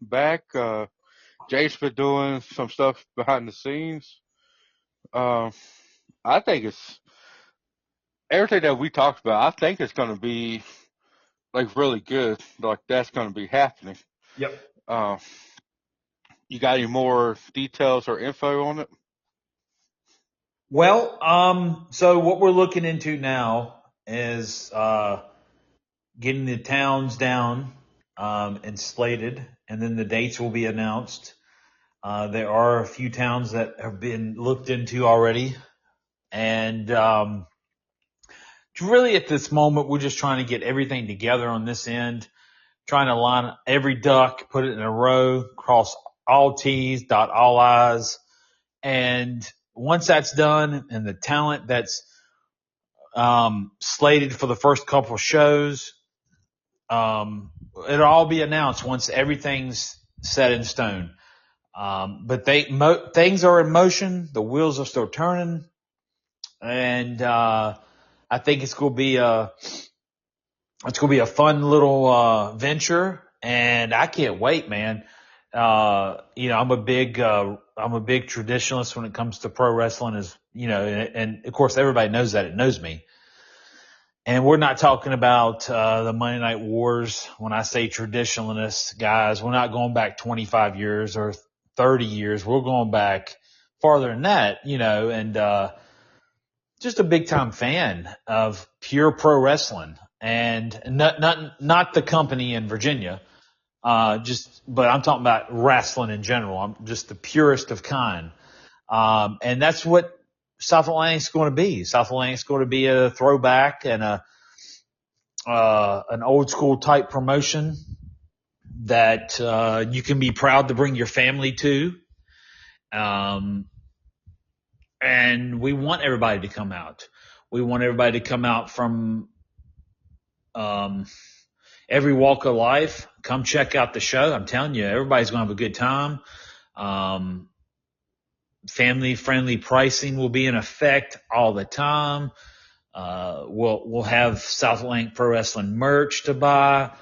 S2: back. Jay's been doing some stuff behind the scenes. I think it's everything that we talked about. I think it's going to be like really good. Like, that's going to be happening.
S1: Yep.
S2: You got any more details or info on it?
S1: Well, so what we're looking into now is getting the towns down and slated, and then the dates will be announced. There are a few towns that have been looked into already, and really at this moment we're just trying to get everything together on this end, trying to line every duck, put it in a row, cross all T's, dot all I's, and once that's done and the talent that's slated for the first couple of shows, it'll all be announced once everything's set in stone. But things are in motion. The wheels are still turning, and I think it's going to be a fun little venture, and I can't wait, man. I'm a big traditionalist when it comes to pro wrestling, and of course everybody knows that. It knows me. And we're not talking about the Monday Night Wars. When I say traditionalists, guys, we're not going back 25 years or 30 years. We're going back farther than that, and just a big time fan of pure pro wrestling, and not the company in Virginia. But I'm talking about wrestling in general. I'm just the purest of kind. And that's what South Atlantic's going to be. South Atlantic's going to be a throwback and an old school type promotion that, you can be proud to bring your family to. And we want everybody to come out. We want everybody to come out from, every walk of life. Come check out the show. I'm telling you, everybody's going to have a good time. Family friendly pricing will be in effect all the time. We'll have South Atlantic Pro Wrestling merch to buy.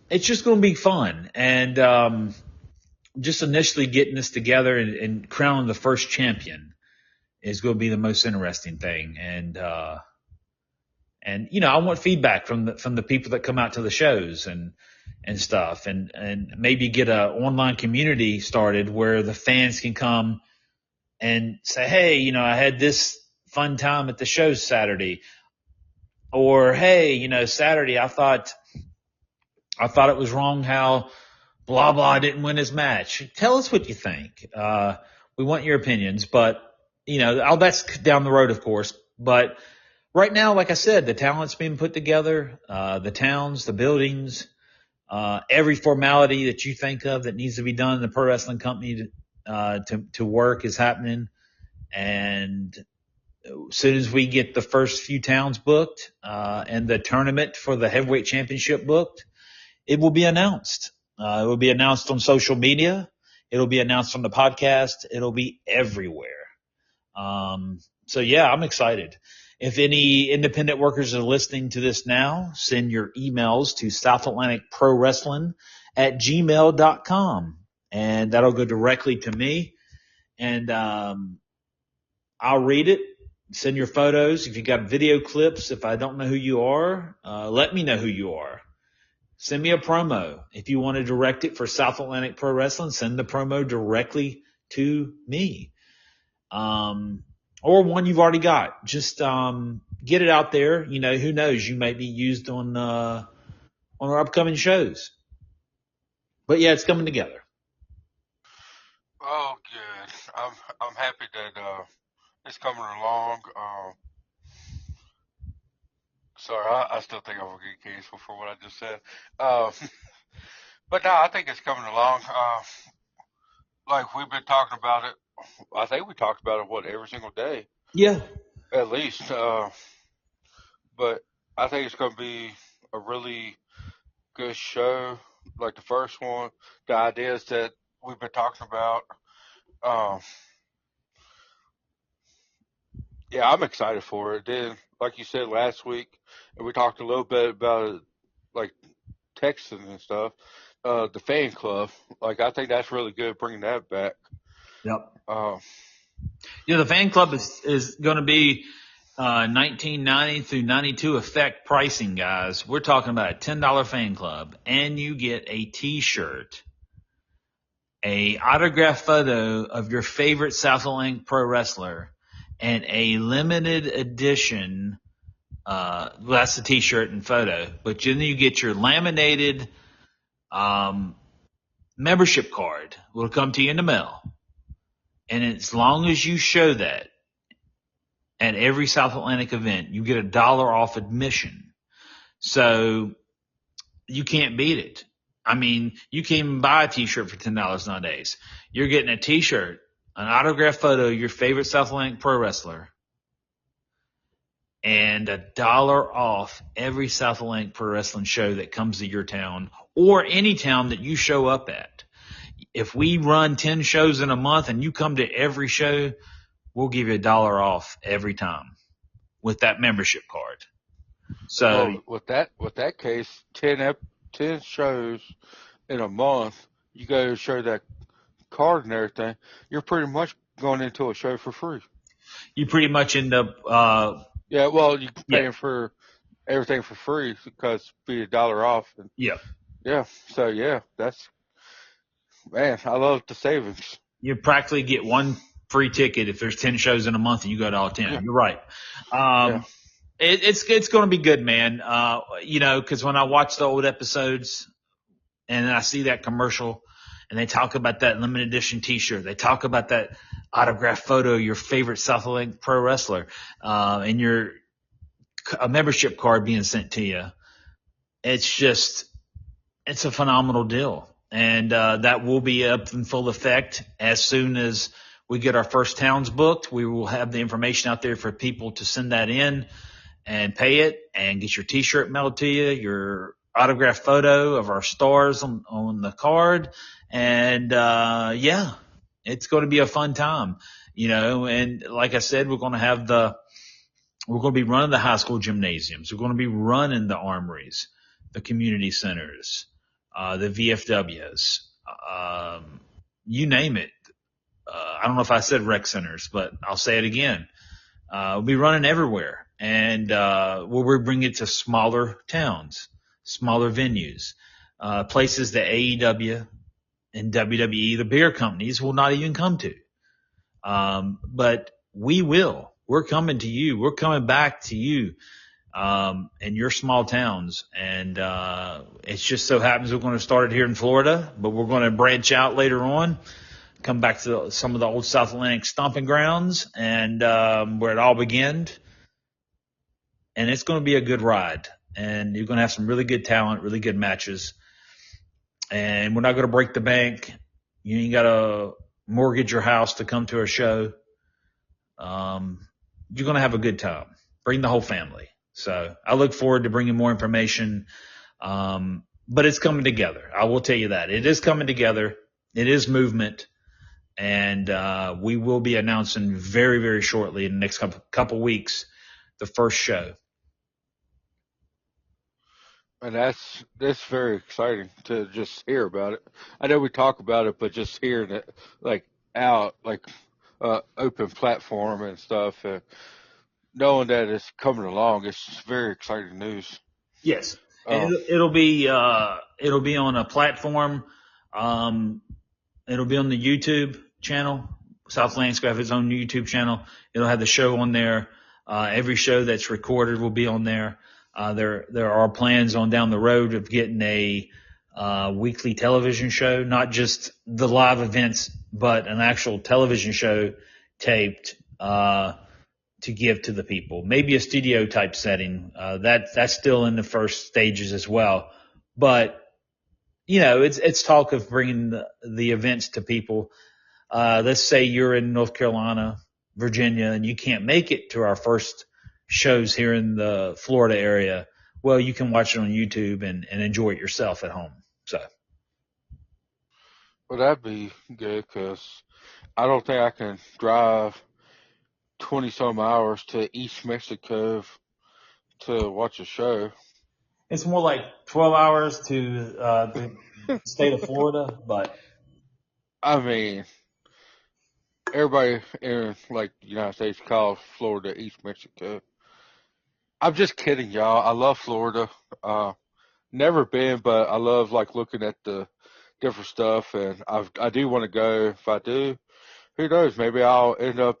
S1: It's just going to be fun. And, just initially getting this together and crowning the first champion is going to be the most interesting thing. And I want feedback from the people that come out to the shows and stuff, and maybe get a online community started where the fans can come and say, hey, I had this fun time at the show Saturday, or hey, Saturday I thought it was wrong how blah blah didn't win his match. Tell us what you think. We want your opinions, but all that's down the road, of course. But right now, like I said, the talent's being put together, the towns, the buildings, every formality that you think of that needs to be done in the pro wrestling company to work is happening. And as soon as we get the first few towns booked, and the tournament for the heavyweight championship booked, it will be announced. It will be announced on social media. It'll be announced on the podcast. It'll be everywhere. So yeah, I'm excited. If any independent workers are listening to this now, send your emails to southatlanticprowrestling@gmail.com, and that'll go directly to me. And, I'll read it. Send your photos. If you got video clips, if I don't know who you are, let me know who you are. Send me a promo. If you want to direct it for South Atlantic Pro Wrestling, send the promo directly to me. Or one you've already got. Just get it out there. Who knows? You might be used on our upcoming shows. But yeah, it's coming together.
S2: Oh, good. I'm happy that it's coming along. Sorry, I still think I'm gonna get canceled for what I just said. Uh, but no, I think it's coming along. Like we've been talking about it. I think we talked about it what every single day
S1: Yeah.
S2: at least. But I think it's gonna be a really good show. Like the first one, the ideas that we've been talking about. Um, yeah, I'm excited for it. Then, like you said last week, and we talked a little bit about it, like texting and stuff. The fan club, like I think that's really good, bringing that back.
S1: Yep.
S2: Uh,
S1: Yeah, the fan club is going to be 1990 through 92 effect pricing, guys. We're talking about a $10 fan club, and you get a T-shirt, a autographed photo of your favorite South Atlantic pro wrestler, and a limited edition. Well, that's the T-shirt and photo, but then you get your laminated um, membership card. Will come to you in the mail, and as long as you show that at every South Atlantic event, you get $1 off admission. So you can't beat it. I mean, you can't even buy a T-shirt for $10 nowadays. You're getting a T-shirt, an autographed photo of your favorite South Atlantic pro wrestler, and $1 off every South Atlantic pro wrestling show that comes to your town or any town that you show up at. If we run 10 shows in a month and you come to every show, we'll give you $1 off every time with that membership card. So
S2: well, with that case, 10 shows in a month, you go to show that card and everything. You're pretty much going into a show for free.
S1: you pretty much end up,
S2: Yeah, well, you
S1: yeah,
S2: paying for everything for free because be $1 off. And
S1: yeah.
S2: yeah, so yeah, that's man, I love the savings.
S1: You practically get one free ticket if there's 10 shows in a month and you go to all 10.
S2: Yeah,
S1: You're right.
S2: yeah.
S1: It's going to be good, man. Cause when I watch the old episodes and I see that commercial and they talk about that limited edition t-shirt, they talk about that autographed photo of your favorite South Atlantic pro wrestler, and a membership card being sent to you. It's a phenomenal deal. And that will be up in full effect as soon as we get our first towns booked. We will have the information out there for people to send that in and pay it and get your T-shirt mailed to you, your autographed photo of our stars on the card. And yeah, it's going to be a fun time, and like I said, we're going to be running the high school gymnasiums. We're going to be running the armories, the community centers, the VFWs, you name it. I don't know if I said rec centers, but I'll say it again. We'll be running everywhere, and we'll bring it to smaller towns, smaller venues, places that AEW and WWE, the beer companies, will not even come to. But we will. We're coming to you. We're coming back to you. In your small towns. And it just so happens we're going to start it here in Florida, but we're going to branch out later on, come back to some of the old South Atlantic stomping grounds and where it all began. And it's going to be a good ride. And you're going to have some really good talent, really good matches. And we're not going to break the bank. You ain't got to mortgage your house to come to a show. You're going to have a good time. Bring the whole family. So I look forward to bringing more information. But it's coming together. I will tell you that. It is coming together. It is movement. And we will be announcing very, very shortly in the next couple weeks the first show.
S2: And that's very exciting to just hear about it. I know we talk about it, but just hearing it like out, like open platform and stuff, knowing that it's coming along, it's very exciting news.
S1: Yes, and it'll be on a platform. It'll be on the YouTube channel. South Atlantic's going to have its own YouTube channel. It'll have the show on there. Every show that's recorded will be on there. There are plans on down the road of getting a weekly television show, not just the live events, but an actual television show taped, to give to the people. Maybe a studio type setting. That's still in the first stages as well. But, it's talk of bringing the events to people. Let's say you're in North Carolina, Virginia, and you can't make it to our first shows here in the Florida area. Well, you can watch it on YouTube and enjoy it yourself at home. So,
S2: Well, that'd be good because I don't think I can drive 20 some hours to East Mexico to watch a show.
S1: it's more like 12 hours to the state of Florida, but
S2: I mean, everybody in like the United States calls Florida East Mexico. I'm just kidding, y'all. I love Florida. Never been, but I love like looking at the different stuff, and I do want to go. If I do, who knows? Maybe I'll end up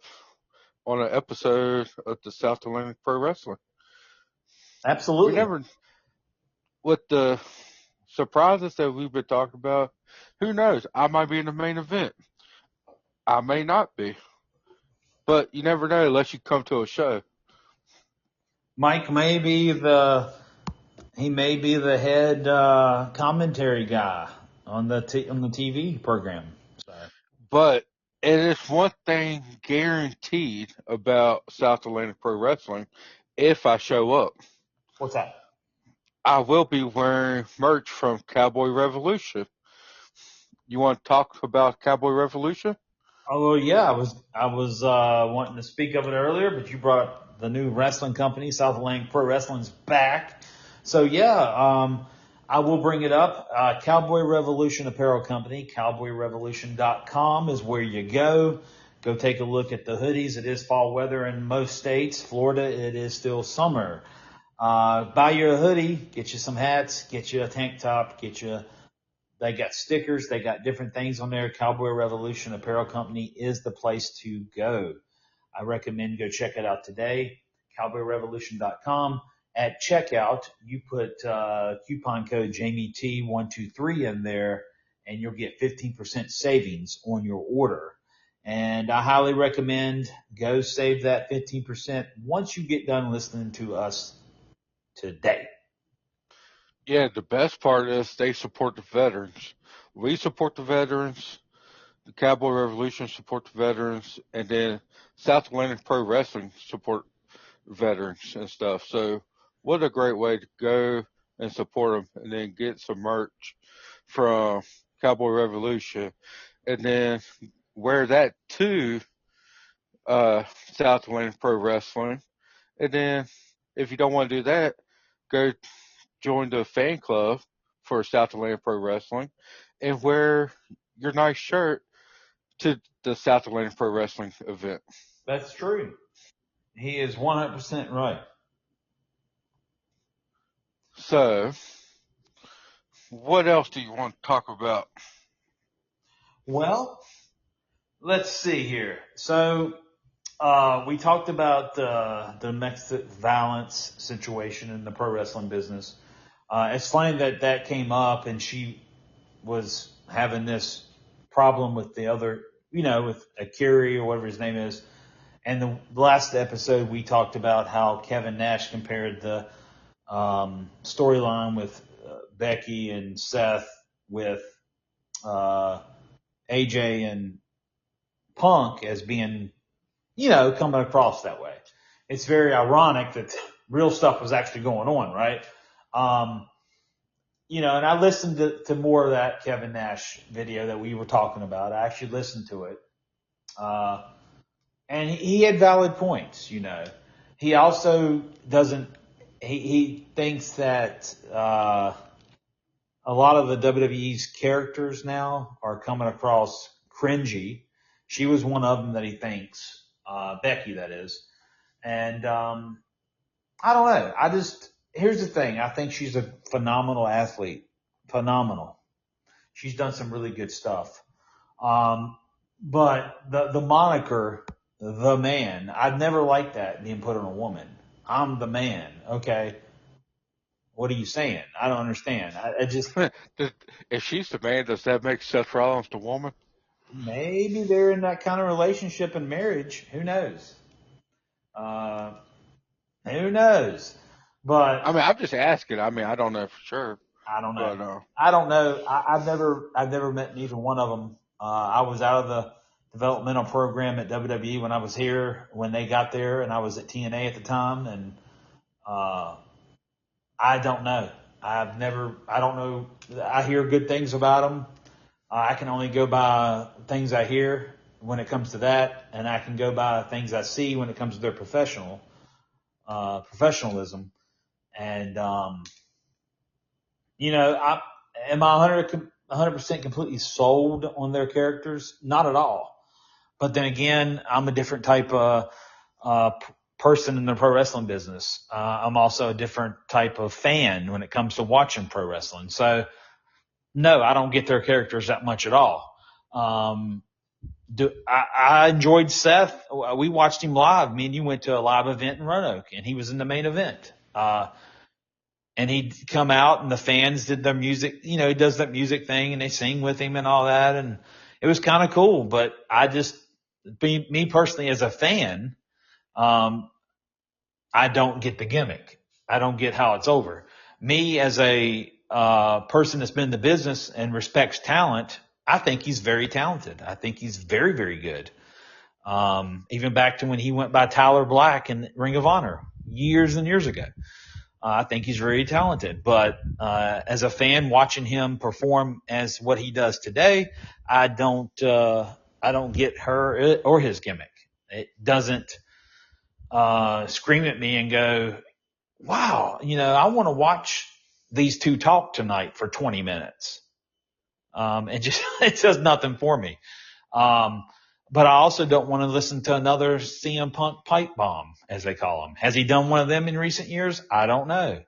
S2: on an episode of the South Atlantic Pro Wrestling. We
S1: absolutely.
S2: never, with the surprises that we've been talking about, who knows? I might be in the main event. I may not be, but you never know unless you come to a show.
S1: Mike may be he may be the head commentary guy on the TV program. So.
S2: But it is one thing guaranteed about South Atlantic Pro Wrestling: if I show up,
S1: What's that?
S2: I will be wearing merch from Cowboy Revolution. You want to talk about Cowboy Revolution?
S1: Oh yeah, I was wanting to speak of it earlier, but you brought up the new wrestling company, South Atlantic Pro Wrestling's back. So yeah, I will bring it up. Cowboy Revolution Apparel Company, cowboyrevolution.com is where you go. Go take a look at the hoodies. It is fall weather in most states. Florida, it is still summer. Buy you a hoodie, get you some hats, get you a tank top, they got stickers, they got different things on there. Cowboy Revolution Apparel Company is the place to go. I recommend go check it out today. CowboyRevolution.com. At checkout, you put coupon code JamieT123 in there, and you'll get 15% savings on your order. And I highly recommend go save that 15% once you get done listening to us today.
S2: Yeah, the best part is they support the veterans. We support the veterans. The Cowboy Revolution support the veterans, and then South Atlantic Pro Wrestling support veterans and stuff. So, what a great way to go and support them, and then get some merch from Cowboy Revolution, and then wear that to South Atlantic Pro Wrestling. And then, if you don't want to do that, go join the fan club for South Atlantic Pro Wrestling and wear your nice shirt to the South Atlantic Pro Wrestling event.
S1: That's true. He is 100% right.
S2: So, what else do you want to talk about?
S1: Well, let's see here. So, we talked about the domestic violence situation in the pro wrestling business. It's funny that came up, and she was having this problem with the other, with Akiri or whatever his name is. And the last episode, we talked about how Kevin Nash compared the storyline with Becky and Seth with AJ and Punk as being, coming across that way. It's very ironic that real stuff was actually going on, right? And I listened to more of that Kevin Nash video that we were talking about. I actually listened to it. And he had valid points, He also he thinks that a lot of the WWE's characters now are coming across cringy. She was one of them that he thinks, Becky, that is. And I don't know. Here's the thing. I think she's a phenomenal athlete. Phenomenal. She's done some really good stuff. But the moniker, the man, I've never liked that being put on a woman. I'm the man. Okay. What are you saying? I don't understand. I just,
S2: If she's the man, does that make Seth Rollins the woman?
S1: maybe they're in that kind of relationship and marriage. Who knows? Uh, who knows?
S2: I
S1: But
S2: mean, I'm just asking. I mean, I don't know for sure,
S1: I don't know.
S2: but
S1: I don't know. I've never met neither one of them. I was out of the developmental program at WWE when I was here, when they got there, and I was at TNA at the time. And, uh, I don't know. I don't know. I hear good things about them. I can only go by things I hear when it comes to that, and I can go by things I see when it comes to their professionalism. And, am I 100% completely sold on their characters? Not at all. But then again, I'm a different type of, person in the pro wrestling business. I'm also a different type of fan when it comes to watching pro wrestling. So no, I don't get their characters that much at all. Um, I enjoyed Seth. We watched him live. Me and you went to a live event in Roanoke, and he was in the main event. And he'd come out, and the fans did their music. He does that music thing, and they sing with him and all that, and it was kind of cool. But me personally as a fan, um, I don't get the gimmick. I don't get how it's over. Me as a person that's been in the business and respects talent, I think he's very talented. I think he's very, very good. Even back to when he went by Tyler Black in Ring of Honor years and years ago. I think he's very talented, but as a fan watching him perform as what he does today, I don't get her or his gimmick. It doesn't scream at me and go, wow, I want to watch these two talk tonight for 20 minutes. It does nothing for me. Um, but I also don't want to listen to another CM Punk pipe bomb, as they call them. Has he done one of them in recent years? I don't know.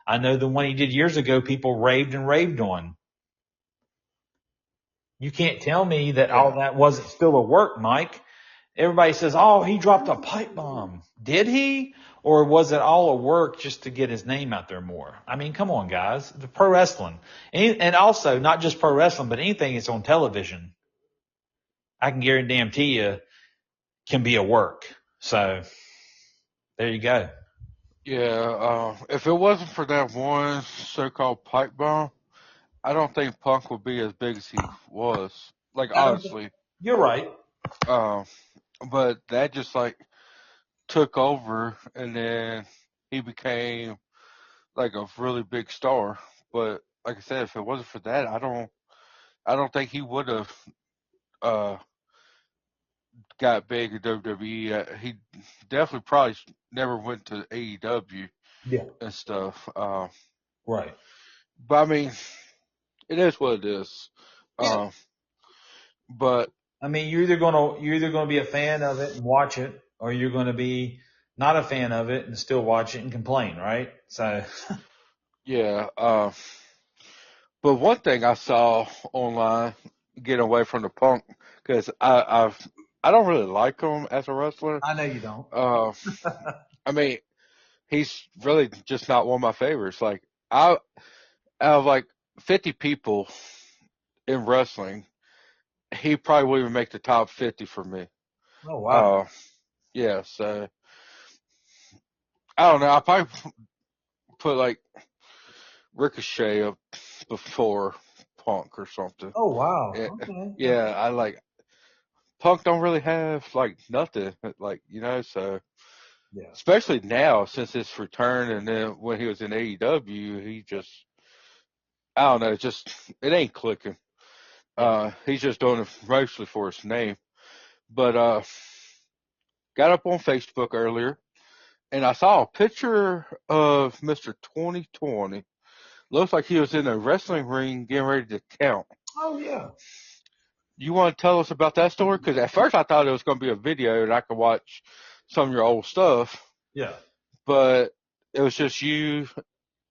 S1: I know the one he did years ago, people raved and raved on. You can't tell me that all
S2: yeah,
S1: that wasn't still a work, Mike. Everybody says, oh, he dropped a pipe bomb. Did he? Or was it all a work just to get his name out there more? I mean, come on, guys. The pro wrestling. And also, not just pro wrestling, but anything that's on television, I can guarantee you can be a work. So there you go.
S2: yeah. If it wasn't for that one so-called pipe bomb, I don't think Punk would be as big as he was. Like
S1: I don't think
S2: honestly,
S1: you're right.
S2: uh, but that just like took over, and then he became like a really big star. But like I said, if it wasn't for that, I don't think he would have uh got big in WWE. He definitely probably never went to AEW
S1: Yeah.
S2: and stuff.
S1: Right.
S2: But I mean, it is what it is.
S1: Yeah.
S2: Uh, but
S1: I mean, you're either gonna be a fan of it and watch it, or you're gonna be not a fan of it and still watch it and complain, right? So
S2: yeah. But one thing I saw online, getting away from the Punk, because I don't really like him as a wrestler.
S1: I know you don't.
S2: Uh, I mean, he's really just not one of my favorites. Like I out of like 50 people in wrestling, he probably wouldn't even make the top 50 for me.
S1: Oh wow.
S2: Uh, yeah. So I don't know. I probably put like Ricochet up before Punk or something.
S1: Oh wow.
S2: Yeah,
S1: Okay.
S2: yeah. I like Punk don't really have like nothing, like so
S1: Yeah.
S2: especially now since his return, and then when he was in AEW, he just I don't know, just it ain't clicking.
S1: Yeah.
S2: He's just doing it mostly for his name. But got up on Facebook earlier, and I saw a picture of Mr. 2020. Looks like he was in a wrestling ring getting ready to count.
S1: Oh yeah.
S2: You want to tell us about that story? Because at first I thought it was going to be a video and I could watch some of your old stuff,
S1: Yeah.
S2: but it was just you.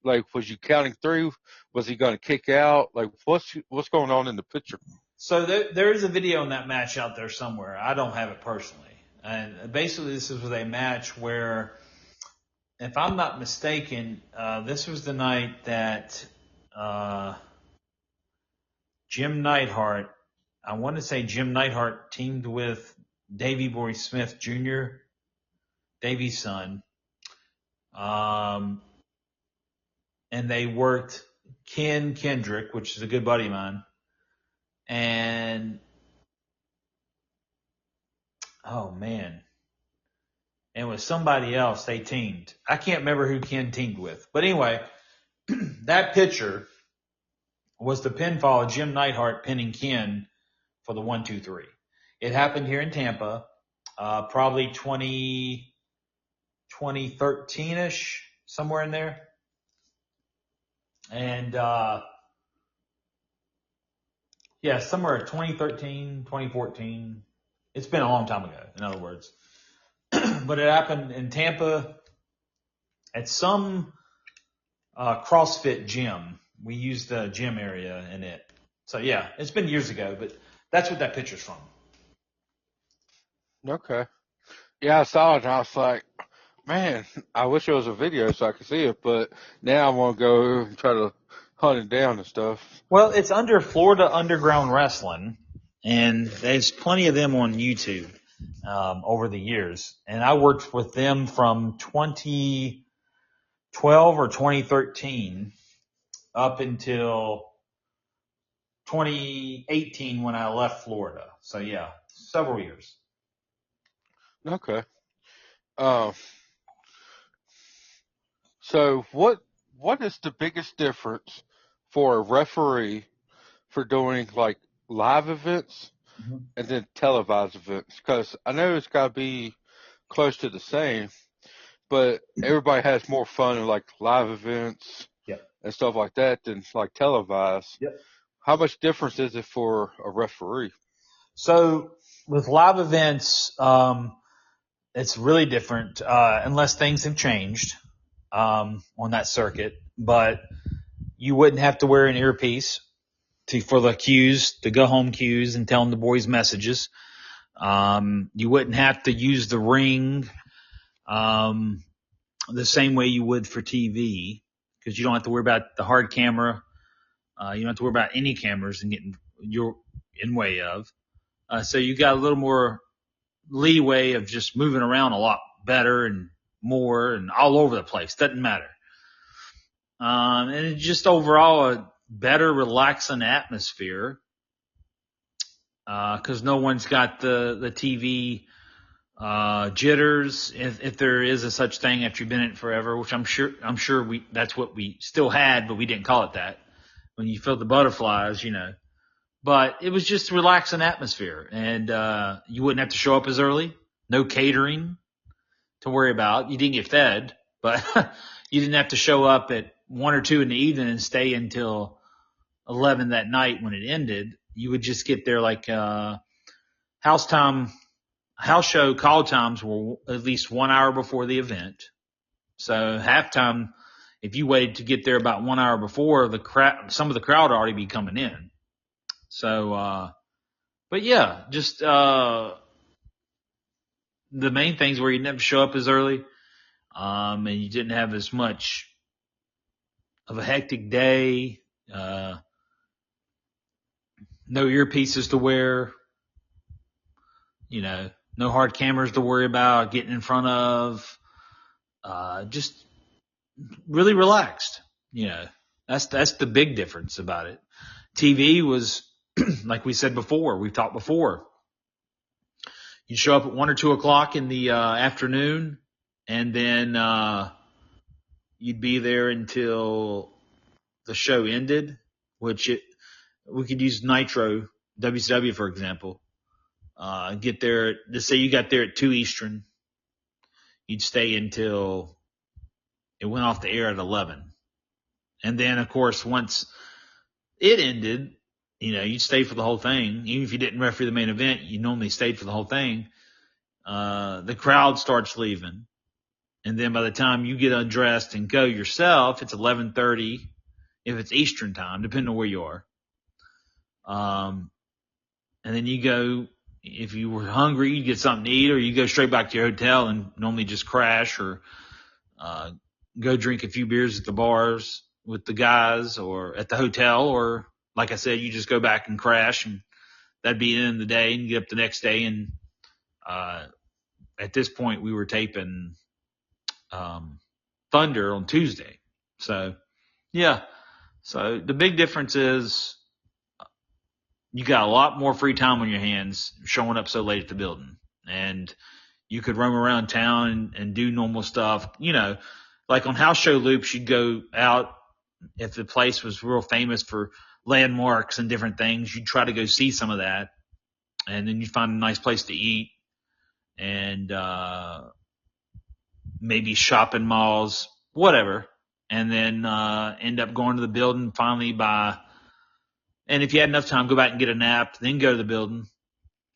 S2: Like, was you counting through? Was he going to kick out? Like, what's going on in the picture?
S1: So there is a video on that match out there somewhere. I don't have it personally. And basically this was a match where if I'm not mistaken, this was the night that uh, Jim Neidhart, I want to say Jim Neidhart teamed with Davy Boy Smith Jr., Davy's son, um, and they worked Ken Kendrick, which is a good buddy of mine, and oh man, and with somebody else they teamed. I can't remember who Ken teamed with, but anyway, that picture was the pinfall of Jim Neidhart pinning Ken for the 1-2-3. It happened here in Tampa, probably 2013-ish, somewhere in there. And, yeah, somewhere 2013, 2014. It's been a long time ago, in other words. But it happened in Tampa at some CrossFit gym. We used the gym area in it. So, yeah, it's been years ago, but that's what that picture's from.
S2: Okay. Yeah, I saw it and I was like, man, I wish there was a video so I could see it, but now I want to go and try to hunt it down and stuff.
S1: Well, it's under Florida Underground Wrestling, and there's plenty of them on YouTube over the years. And I worked with them from 2012 or 2013 up until 2018 when I left Florida. So, yeah, several years.
S2: Okay. So what is the biggest difference for a referee for doing like live events and then televised events? Because I know it's got to be close to the same, but everybody has more fun in like live events
S1: Yep.
S2: and stuff like that than like televised.
S1: Yep.
S2: How much difference is it for a referee?
S1: So with live events, it's really different unless things have changed on that circuit. But you wouldn't have to wear an earpiece for the cues, the go home cues, and telling the boys messages. You wouldn't have to use the ring the same way you would for TV because you don't have to worry about the hard camera. You don't have to worry about any cameras and getting you're in way of. So you got a little more leeway of just moving around a lot better and more and all over the place. Doesn't matter. And it's just overall a better relaxing atmosphere because no one's got the TV jitters, if there is a such thing after you've been in it forever, which I'm sure that's what we still had, but we didn't call it that. When you felt the butterflies, but it was just a relaxing atmosphere, and you wouldn't have to show up as early. No catering to worry about. You didn't get fed, but you didn't have to show up at 1 or 2 in the evening and stay until 11 that night when it ended. You would just get there like house show call times were at least 1 hour before the event. So halftime, if you waited to get there about 1 hour before, some of the crowd would already be coming in. So, but yeah, just the main things where you never show up as early, and you didn't have as much of a hectic day. No earpieces to wear. No hard cameras to worry about getting in front of. Just really relaxed. That's the big difference about it. TV was, like we said before, we've talked before. You'd show up at 1 or 2 o'clock in the afternoon, and then you'd be there until the show ended, we could use Nitro, WCW, for example. Get there, let's say you got there at 2 Eastern. You'd stay until it went off the air at 11. And then, of course, once it ended, you'd stay for the whole thing. Even if you didn't referee the main event, you normally stayed for the whole thing. The crowd starts leaving. And then by the time you get undressed and go yourself, it's 11:30 if it's Eastern time, depending on where you are. And then you go, if you were hungry, you get something to eat, or you go straight back to your hotel and normally just crash or go drink a few beers at the bars with the guys or at the hotel, or like I said, you just go back and crash, and that'd be the end of the day, and get up the next day. And uh, at this point, we were taping Thunder on Tuesday. So yeah. So the big difference is you got a lot more free time on your hands showing up so late at the building, and you could roam around town and do normal stuff. Like on house show loops, you'd go out if the place was real famous for landmarks and different things. You'd try to go see some of that, and then you'd find a nice place to eat, and maybe shopping malls, whatever, and then end up going to the building finally and if you had enough time, go back and get a nap, then go to the building,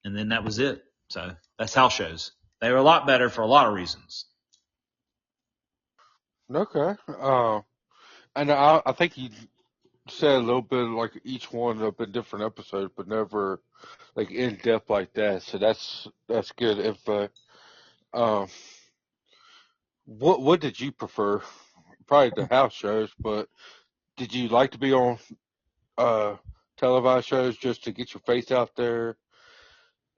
S1: and then that was it. So that's house shows. They were a lot better for a lot of reasons.
S2: Okay. And I think you said a little bit like each one up in different episodes, but never like in depth like that. So that's good info. Um, what did you prefer? Probably the house shows, but did you like to be on uh televised shows just to get your face out there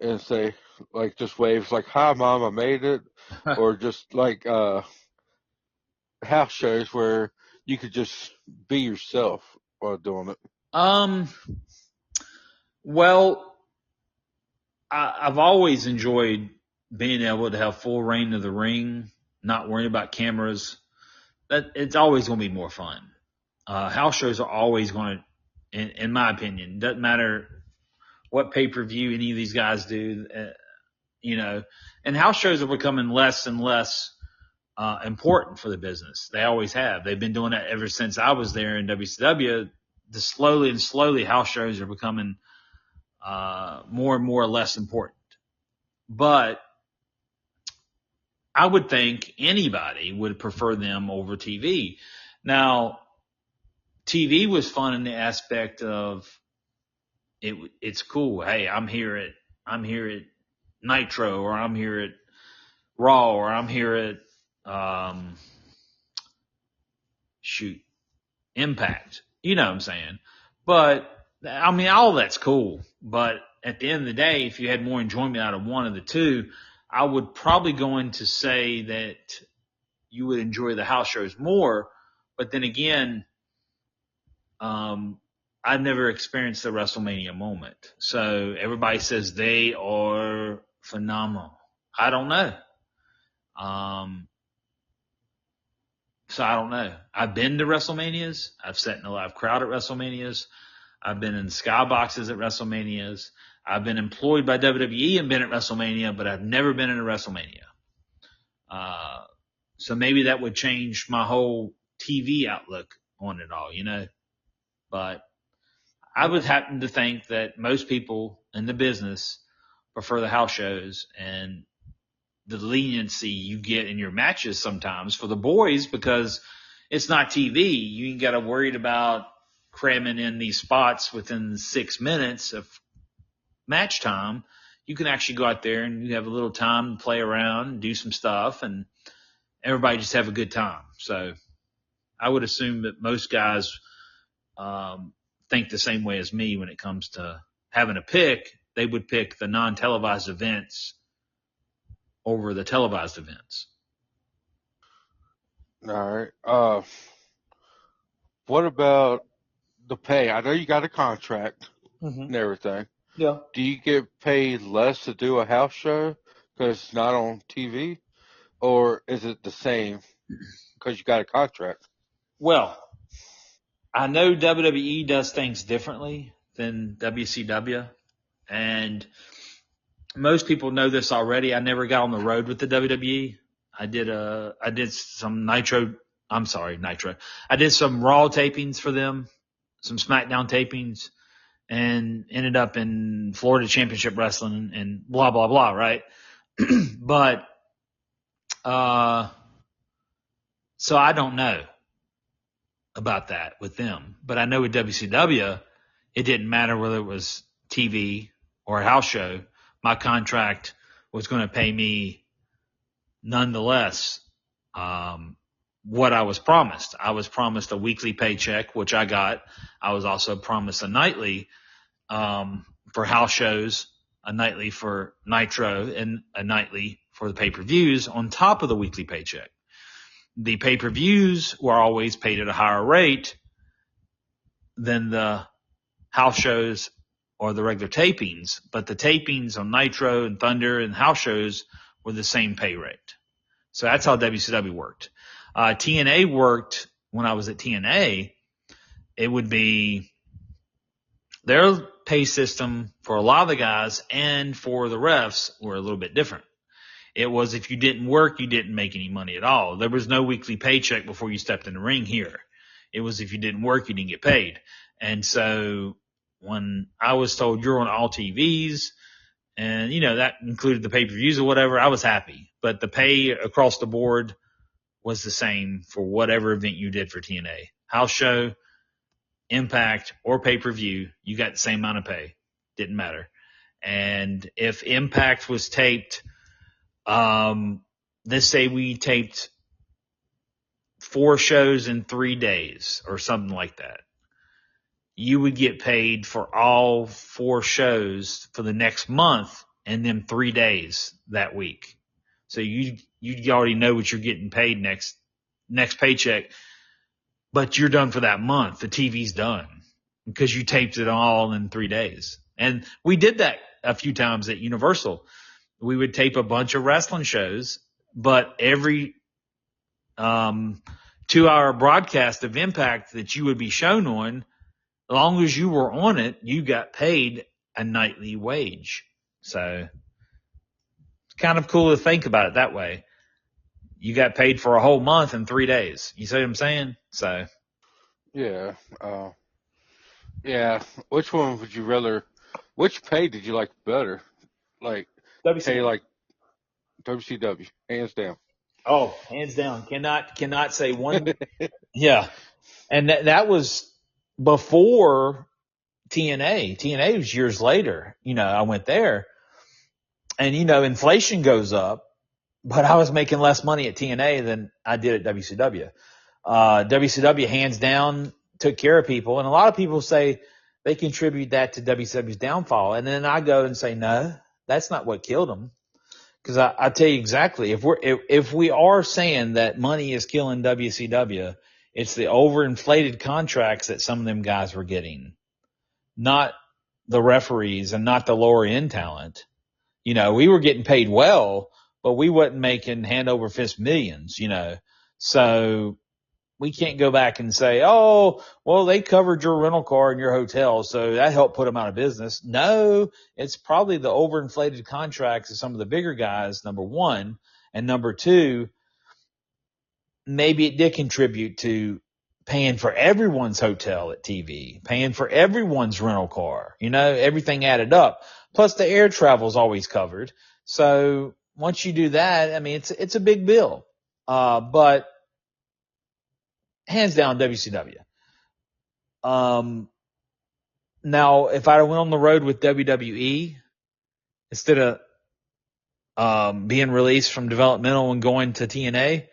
S2: and say like just waves like "Hi, Mom, I made it," or just like house shows where you could just be yourself while doing it?
S1: um, well, I've always enjoyed being able to have full reign of the ring, not worrying about cameras. That it's always going to be more fun. House shows are always going to, in my opinion, doesn't matter what pay per view any of these guys do, and house shows are becoming less and less important for the business. They always have. They've been doing that ever since I was there in WCW. Slowly and slowly, house shows are becoming more and more less important. But I would think anybody would prefer them over TV. Now, TV was fun in the aspect of it's cool. Hey, I'm here at Nitro, or I'm here at Raw, or I'm here at Impact. You know what I'm saying? But I mean, all that's cool. But at the end of the day, if you had more enjoyment out of one of the two, I would probably go in to say that you would enjoy the house shows more. But then again, I've never experienced the WrestleMania moment. So everybody says they are phenomenal. I don't know. So I don't know. I've been to WrestleManias. I've sat in a live crowd at WrestleManias. I've been in skyboxes at WrestleManias. I've been employed by WWE and been at WrestleMania, but I've never been in a WrestleMania. So maybe that would change my whole TV outlook on it all, But I would happen to think that most people in the business prefer the house shows and the leniency you get in your matches sometimes for the boys, because it's not TV. You ain't got to worry about cramming in these spots within 6 minutes of match time. You can actually go out there and you have a little time to play around and do some stuff, and everybody just have a good time. So I would assume that most guys think the same way as me when it comes to having a pick. They would pick the non-televised events over the televised events.
S2: All right. What about the pay? I know you got a contract and everything.
S1: Yeah.
S2: Do you get paid less to do a house show because it's not on TV, or is it the same because you got a contract?
S1: Well, I know WWE does things differently than WCW, and most people know this already. I never got on the road with the WWE. I did some Nitro. I did some Raw tapings for them, some SmackDown tapings, and ended up in Florida Championship Wrestling and blah, blah, blah, right? But, so I don't know about that with them. But I know with WCW, it didn't matter whether it was TV or a house show. My contract was going to pay me nonetheless. what I was promised. I was promised a weekly paycheck, which I got. I was also promised a nightly for house shows, a nightly for Nitro, and a nightly for the pay-per-views on top of the weekly paycheck. The pay-per-views were always paid at a higher rate than the house shows or the regular tapings, but the tapings on Nitro and Thunder and house shows were the same pay rate. So that's how WCW worked. TNA worked when I was at TNA. It would be their pay system for a lot of the guys and for the refs were a little bit different. It was if you didn't work, you didn't make any money at all. There was no weekly paycheck before you stepped in the ring here. It was if you didn't work, you didn't get paid. And so when I was told you're on all TVs, and, you know, that included the pay-per-views or whatever, I was happy. But the pay across the board was the same for whatever event you did for TNA. House show, Impact, or pay-per-view, you got the same amount of pay. Didn't matter. And if Impact was taped, let's say we taped 4 shows in 3 days or something like that. You would get paid for all 4 shows for the next month and then 3 days that week. So you already know what you're getting paid next paycheck, but you're done for that month. The TV's done because you taped it all in 3 days. And we did that a few times at Universal. We would tape a bunch of wrestling shows, but every 2-hour broadcast of Impact that you would be shown on, as long as you were on it, you got paid a nightly wage. So it's kind of cool to think about it that way. You got paid for a whole month in 3 days. You see what I'm saying? So
S2: Yeah. Yeah. Which one would you rather? Which pay did you like better? Like pay like WCW, hands down.
S1: Oh, hands down. Cannot say one. Yeah. And that was before TNA. TNA was years later. You know, I went there and, you know, inflation goes up, but I was making less money at TNA than I did at WCW. WCW hands down took care of people. And a lot of people say they contribute that to WCW's downfall. And then I go and say, no, that's not what killed them. Because I tell you exactly, if we are saying that money is killing WCW, it's the overinflated contracts that some of them guys were getting, not the referees and not the lower end talent. You know, we were getting paid well, but we wasn't making hand over fist millions, you know. So we can't go back and say, oh, well, they covered your rental car and your hotel, so that helped put them out of business. No, it's probably the overinflated contracts of some of the bigger guys, number one. And number two, maybe it did contribute to paying for everyone's hotel at TV, paying for everyone's rental car. You know, everything added up. Plus the air travel is always covered. So once you do that, I mean, it's a big bill. But hands down WCW. Now, if I went on the road with WWE instead of being released from developmental and going to TNA,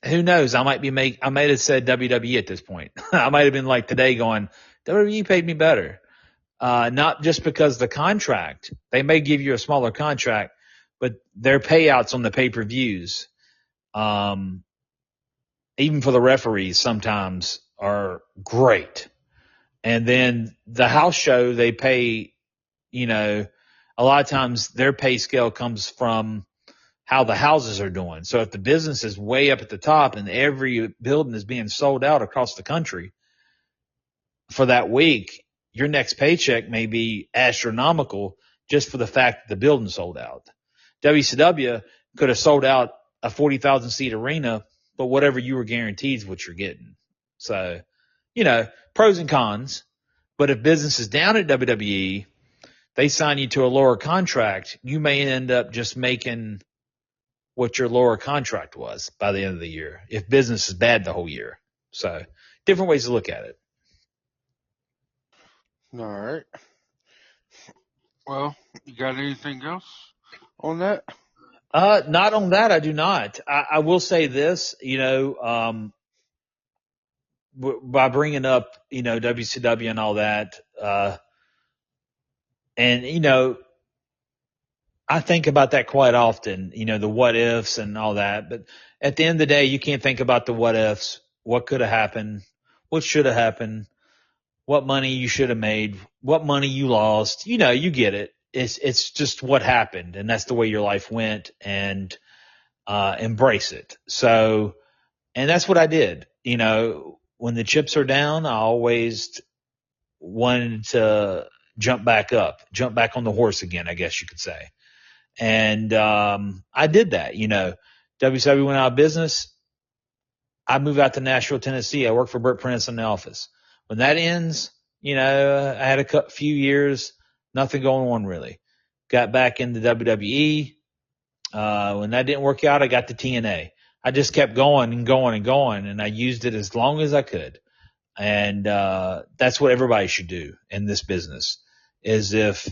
S1: who knows? I might have said WWE at this point. I might have been like today going, WWE paid me better. Not just because the contract, they may give you a smaller contract, but their payouts on the pay-per-views, even for the referees sometimes are great. And then the house show, they pay, you know, a lot of times their pay scale comes from how the houses are doing. So if the business is way up at the top and every building is being sold out across the country for that week, your next paycheck may be astronomical just for the fact that the building sold out. WCW could have sold out a 40,000 seat arena, but whatever you were guaranteed is what you're getting. So, you know, pros and cons. But if business is down at WWE, they sign you to a lower contract, you may end up just making what your lower contract was by the end of the year if business is bad the whole year. So different ways to look at it.
S2: All right. Well, you got anything else on that?
S1: Not on that. I do not. I will say this, by bringing up, WCW and all that, and, I think about that quite often, the what ifs and all that. But at the end of the day, you can't think about the what ifs, what could have happened, what should have happened, what money you should have made, what money you lost. You get it. It's just what happened, and that's the way your life went, and embrace it. So, and that's what I did. When the chips are down, I always wanted to jump back up, jump back on the horse again, I guess you could say. And I did that. WCW went out of business. I moved out to Nashville, Tennessee. I worked for Burt Prentice in the office. When that ends, I had a few years, nothing going on really. Got back into WWE. When that didn't work out, I got to TNA. I just kept going and going and going, and I used it as long as I could. And that's what everybody should do in this business, is if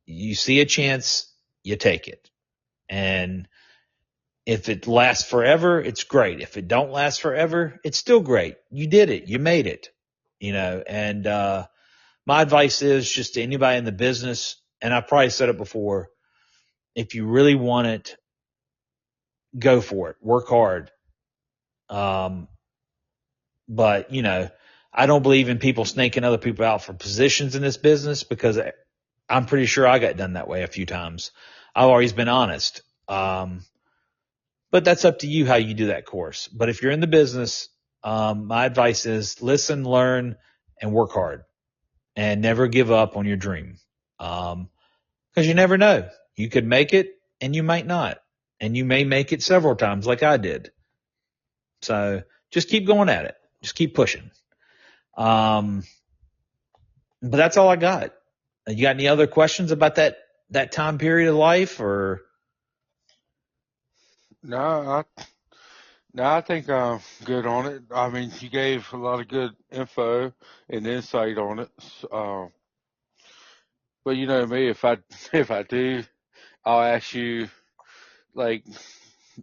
S1: you see a chance, you take it. And if it lasts forever, it's great. If it don't last forever, it's still great. You did it. You made it. And my advice is just to anybody in the business, and I've probably said it before, if you really want it, go for it. Work hard. But, I don't believe in people snaking other people out for positions in this business, because I'm pretty sure I got done that way a few times. I've always been honest. But that's up to you how you do that course. But if you're in the business, my advice is listen, learn, and work hard, and never give up on your dream. Because you never know. You could make it and you might not. And you may make it several times like I did. So just keep going at it. Just keep pushing. But that's all I got. You got any other questions about that time period of life, or?
S2: No, I think I'm good on it. I mean, you gave a lot of good info and insight on it. But you know me, if I do, I'll ask you, like,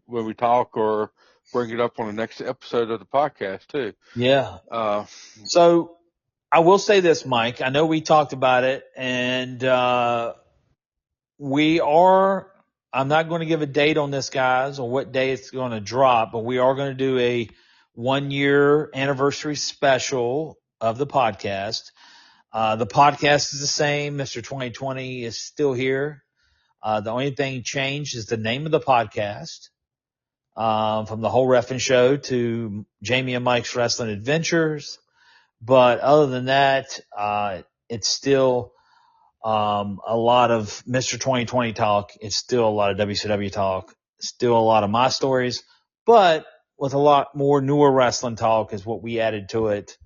S2: when we talk, or bring it up on the next episode of the podcast too.
S1: Yeah.
S2: Uh,
S1: So I will say this, Mike. I know we talked about it, and I'm not going to give a date on this, guys, or what day it's going to drop, but we are going to do a 1-year anniversary special of the podcast. The podcast is the same. Mr. 2020 is still here. The only thing changed is the name of the podcast, from the Whole Reffin' Show to Jamie and Mike's Wrestling Adventures. But other than that, it's still a lot of Mr. 2020 talk. It's still a lot of WCW talk. Still a lot of my stories, but with a lot more newer wrestling talk is what we added to it.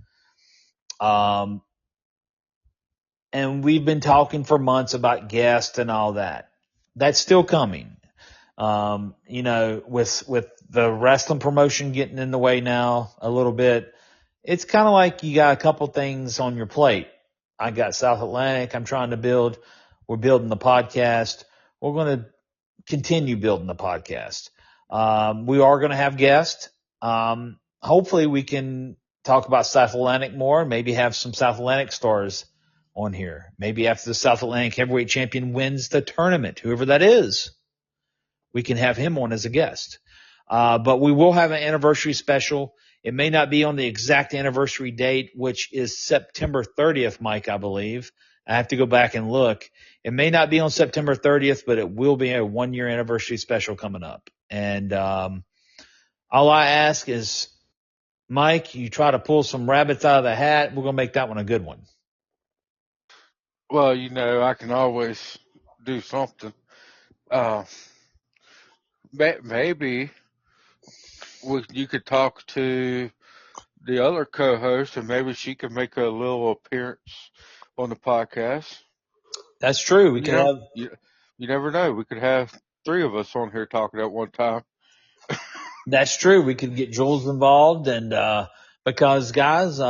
S1: And we've been talking for months about guests and all that. That's still coming. With the wrestling promotion getting in the way now a little bit, it's kind of like you got a couple things on your plate. I got South Atlantic I'm trying to build. We're building the podcast. We're going to continue building the podcast. We are going to have guests. Hopefully we can talk about South Atlantic more, maybe have some South Atlantic stars on here. Maybe after the South Atlantic heavyweight champion wins the tournament, whoever that is, we can have him on as a guest. But we will have an anniversary special. It may not be on the exact anniversary date, which is September 30th, Mike, I believe. I have to go back and look. It may not be on September 30th, but it will be a 1-year anniversary special coming up. And all I ask is, Mike, you try to pull some rabbits out of the hat. We're going to make that one a good one.
S2: well, I can always do something. Maybe you could talk to the other co-host, and maybe she could make a little appearance on the podcast.
S1: That's true. We could have.
S2: You never know. We could have 3 of us on here talking at one time.
S1: That's true. We could get Jules involved, and because guys,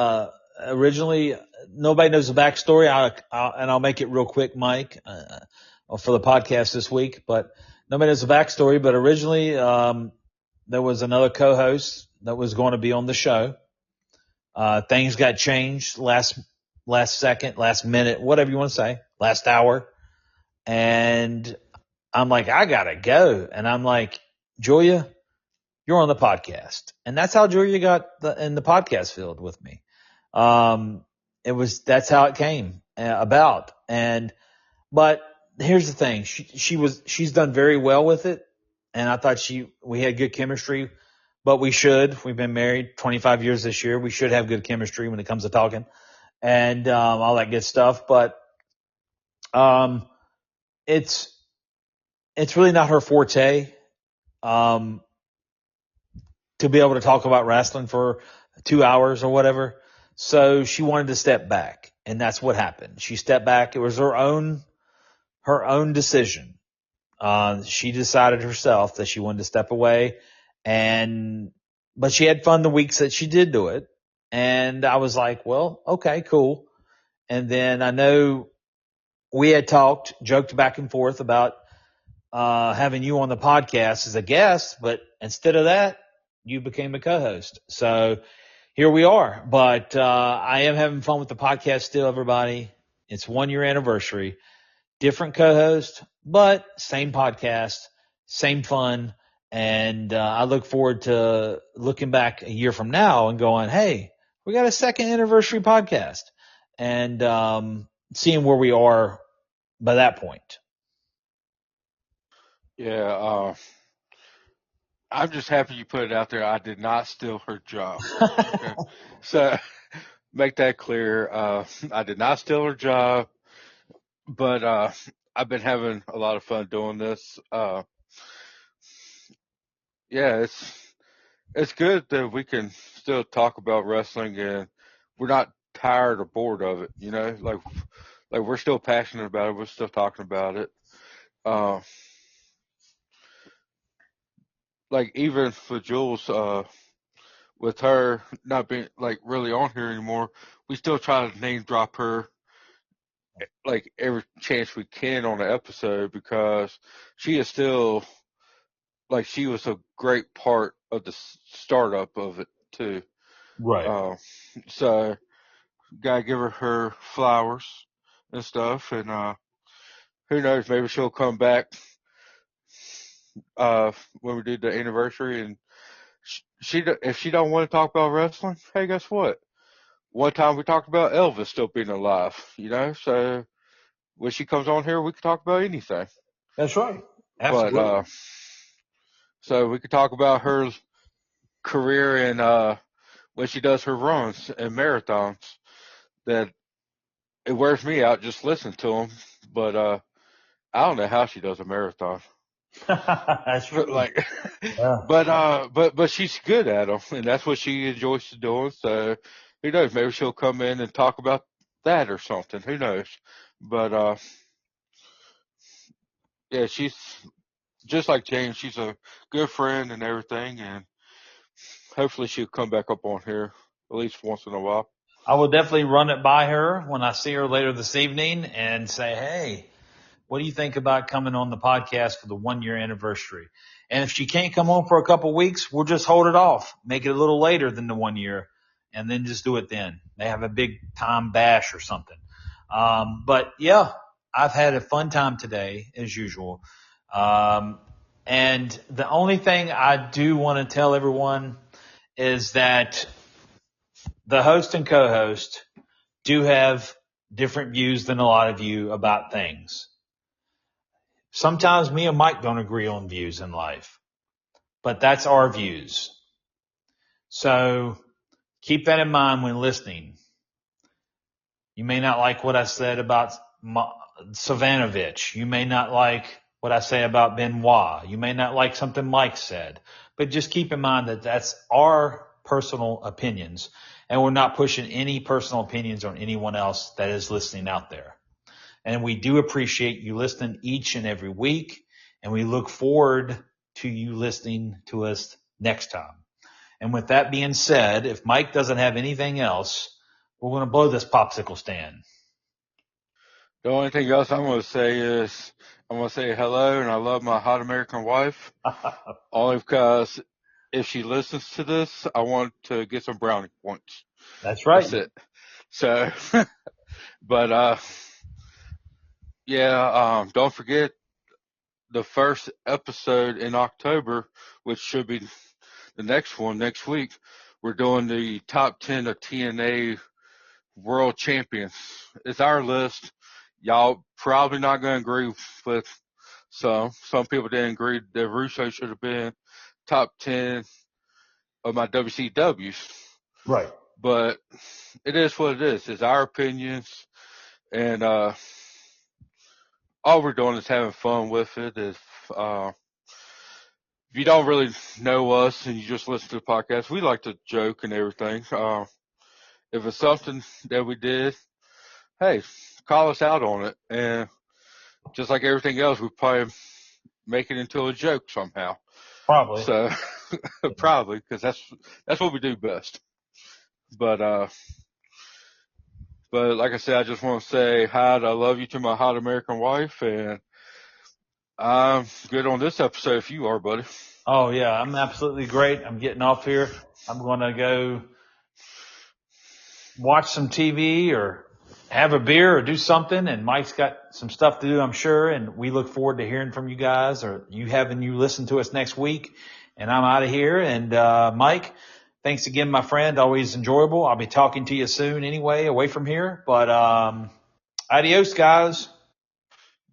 S1: originally nobody knows the backstory. I'll make it real quick, Mike, for the podcast this week. But nobody knows the backstory, but originally there was another co-host that was going to be on the show. Things got changed last second, last minute, whatever you want to say, last hour. And I'm like, I gotta go. And I'm like, Julia, you're on the podcast. And that's how Julia got in the podcast field with me. That's how it came about. But here's the thing. She's done very well with it. And I thought we had good chemistry, but we've been married 25 years this year. We should have good chemistry when it comes to talking and, all that good stuff. But, it's really not her forte, to be able to talk about wrestling for 2 hours or whatever. So she wanted to step back, and that's what happened. She stepped back. It was her own decision. She decided herself that she wanted to step away, but she had fun the weeks that she did do it. And I was like, well, okay, cool. And then I know we had joked back and forth about having you on the podcast as a guest, but instead of that, you became a co-host. So here we are. But I am having fun with the podcast still, everybody. It's 1 year anniversary. Different co-host, but same podcast, same fun. And I look forward to looking back a year from now and going, hey, we got a second anniversary podcast, and seeing where we are by that point.
S2: Yeah, I'm just happy you put it out there. I did not steal her job. Okay. So make that clear. I did not steal her job, but I've been having a lot of fun doing this. Yeah, it's good that we can still talk about wrestling and we're not tired or bored of it. You know, like we're still passionate about it. We're still talking about it. Like even for Jules, with her not being like really on here anymore, we still try to name drop her like every chance we can on the episode because she is still like she was a great part of the startup of it too.
S1: Right.
S2: So gotta give her flowers and stuff, and who knows, maybe she'll come back when we do the anniversary, and if she don't want to talk about wrestling, hey, guess what? One time we talked about Elvis still being alive, you know. So when she comes on here, we can talk about anything.
S1: That's right. Absolutely.
S2: But so we could talk about her career and when she does her runs and marathons. That it wears me out just listening to them. But I don't know how she does a marathon.
S1: That's true.
S2: Like,
S1: Yeah.
S2: but she's good at them, and that's what she enjoys doing. So who knows? Maybe she'll come in and talk about that or something. Who knows? But yeah, she's just like James. She's a good friend and everything, and hopefully she'll come back up on here at least once in a while.
S1: I will definitely run it by her when I see her later this evening and say, hey, what do you think about coming on the podcast for the 1 year anniversary? And if she can't come on for a couple of weeks, we'll just hold it off, make it a little later than the 1 year, and then just do it then. They have a big time bash or something. But yeah, I've had a fun time today as usual. And the only thing I do want to tell everyone is that the host and co-host do have different views than a lot of you about things. Sometimes me and Mike don't agree on views in life, but that's our views. So keep that in mind when listening. You may not like what I said about Savanovich. You may not like what I say about Benoit. You may not like something Mike said, but just keep in mind that that's our personal opinions, and we're not pushing any personal opinions on anyone else that is listening out there. And we do appreciate you listening each and every week, and we look forward to you listening to us next time. And with that being said, if Mike doesn't have anything else, we're going to blow this popsicle stand.
S2: The only thing else I'm going to say is I'm going to say hello, and I love my hot American wife, only because if she listens to this, I want to get some brownie points.
S1: That's right.
S2: That's it. So, but yeah, don't forget the first episode in October, which should be the next one next week. We're doing the top 10 of TNA world champions. It's our list. Y'all probably not going to agree with some. Some people didn't agree that Russo should have been top 10 of my WCWs.
S1: Right.
S2: But it is what it is. It's our opinions. And all we're doing is having fun with it. If you don't really know us and you just listen to the podcast, we like to joke and everything. If it's something that we did, hey, call us out on it. And just like everything else, we probably make it into a joke somehow.
S1: Probably.
S2: So probably, because that's what we do best. But like I said, I just want to say hi, I love you to my hot American wife, and I'm good on this episode if you are, buddy.
S1: Oh yeah, I'm absolutely great. I'm getting off here. I'm going to go watch some TV or have a beer or do something. And Mike's got some stuff to do, I'm sure. And we look forward to hearing from you guys or you having you listen to us next week. And I'm out of here. And, Mike, thanks again, my friend. Always enjoyable. I'll be talking to you soon anyway, away from here. But, adios, guys.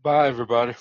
S2: Bye, everybody.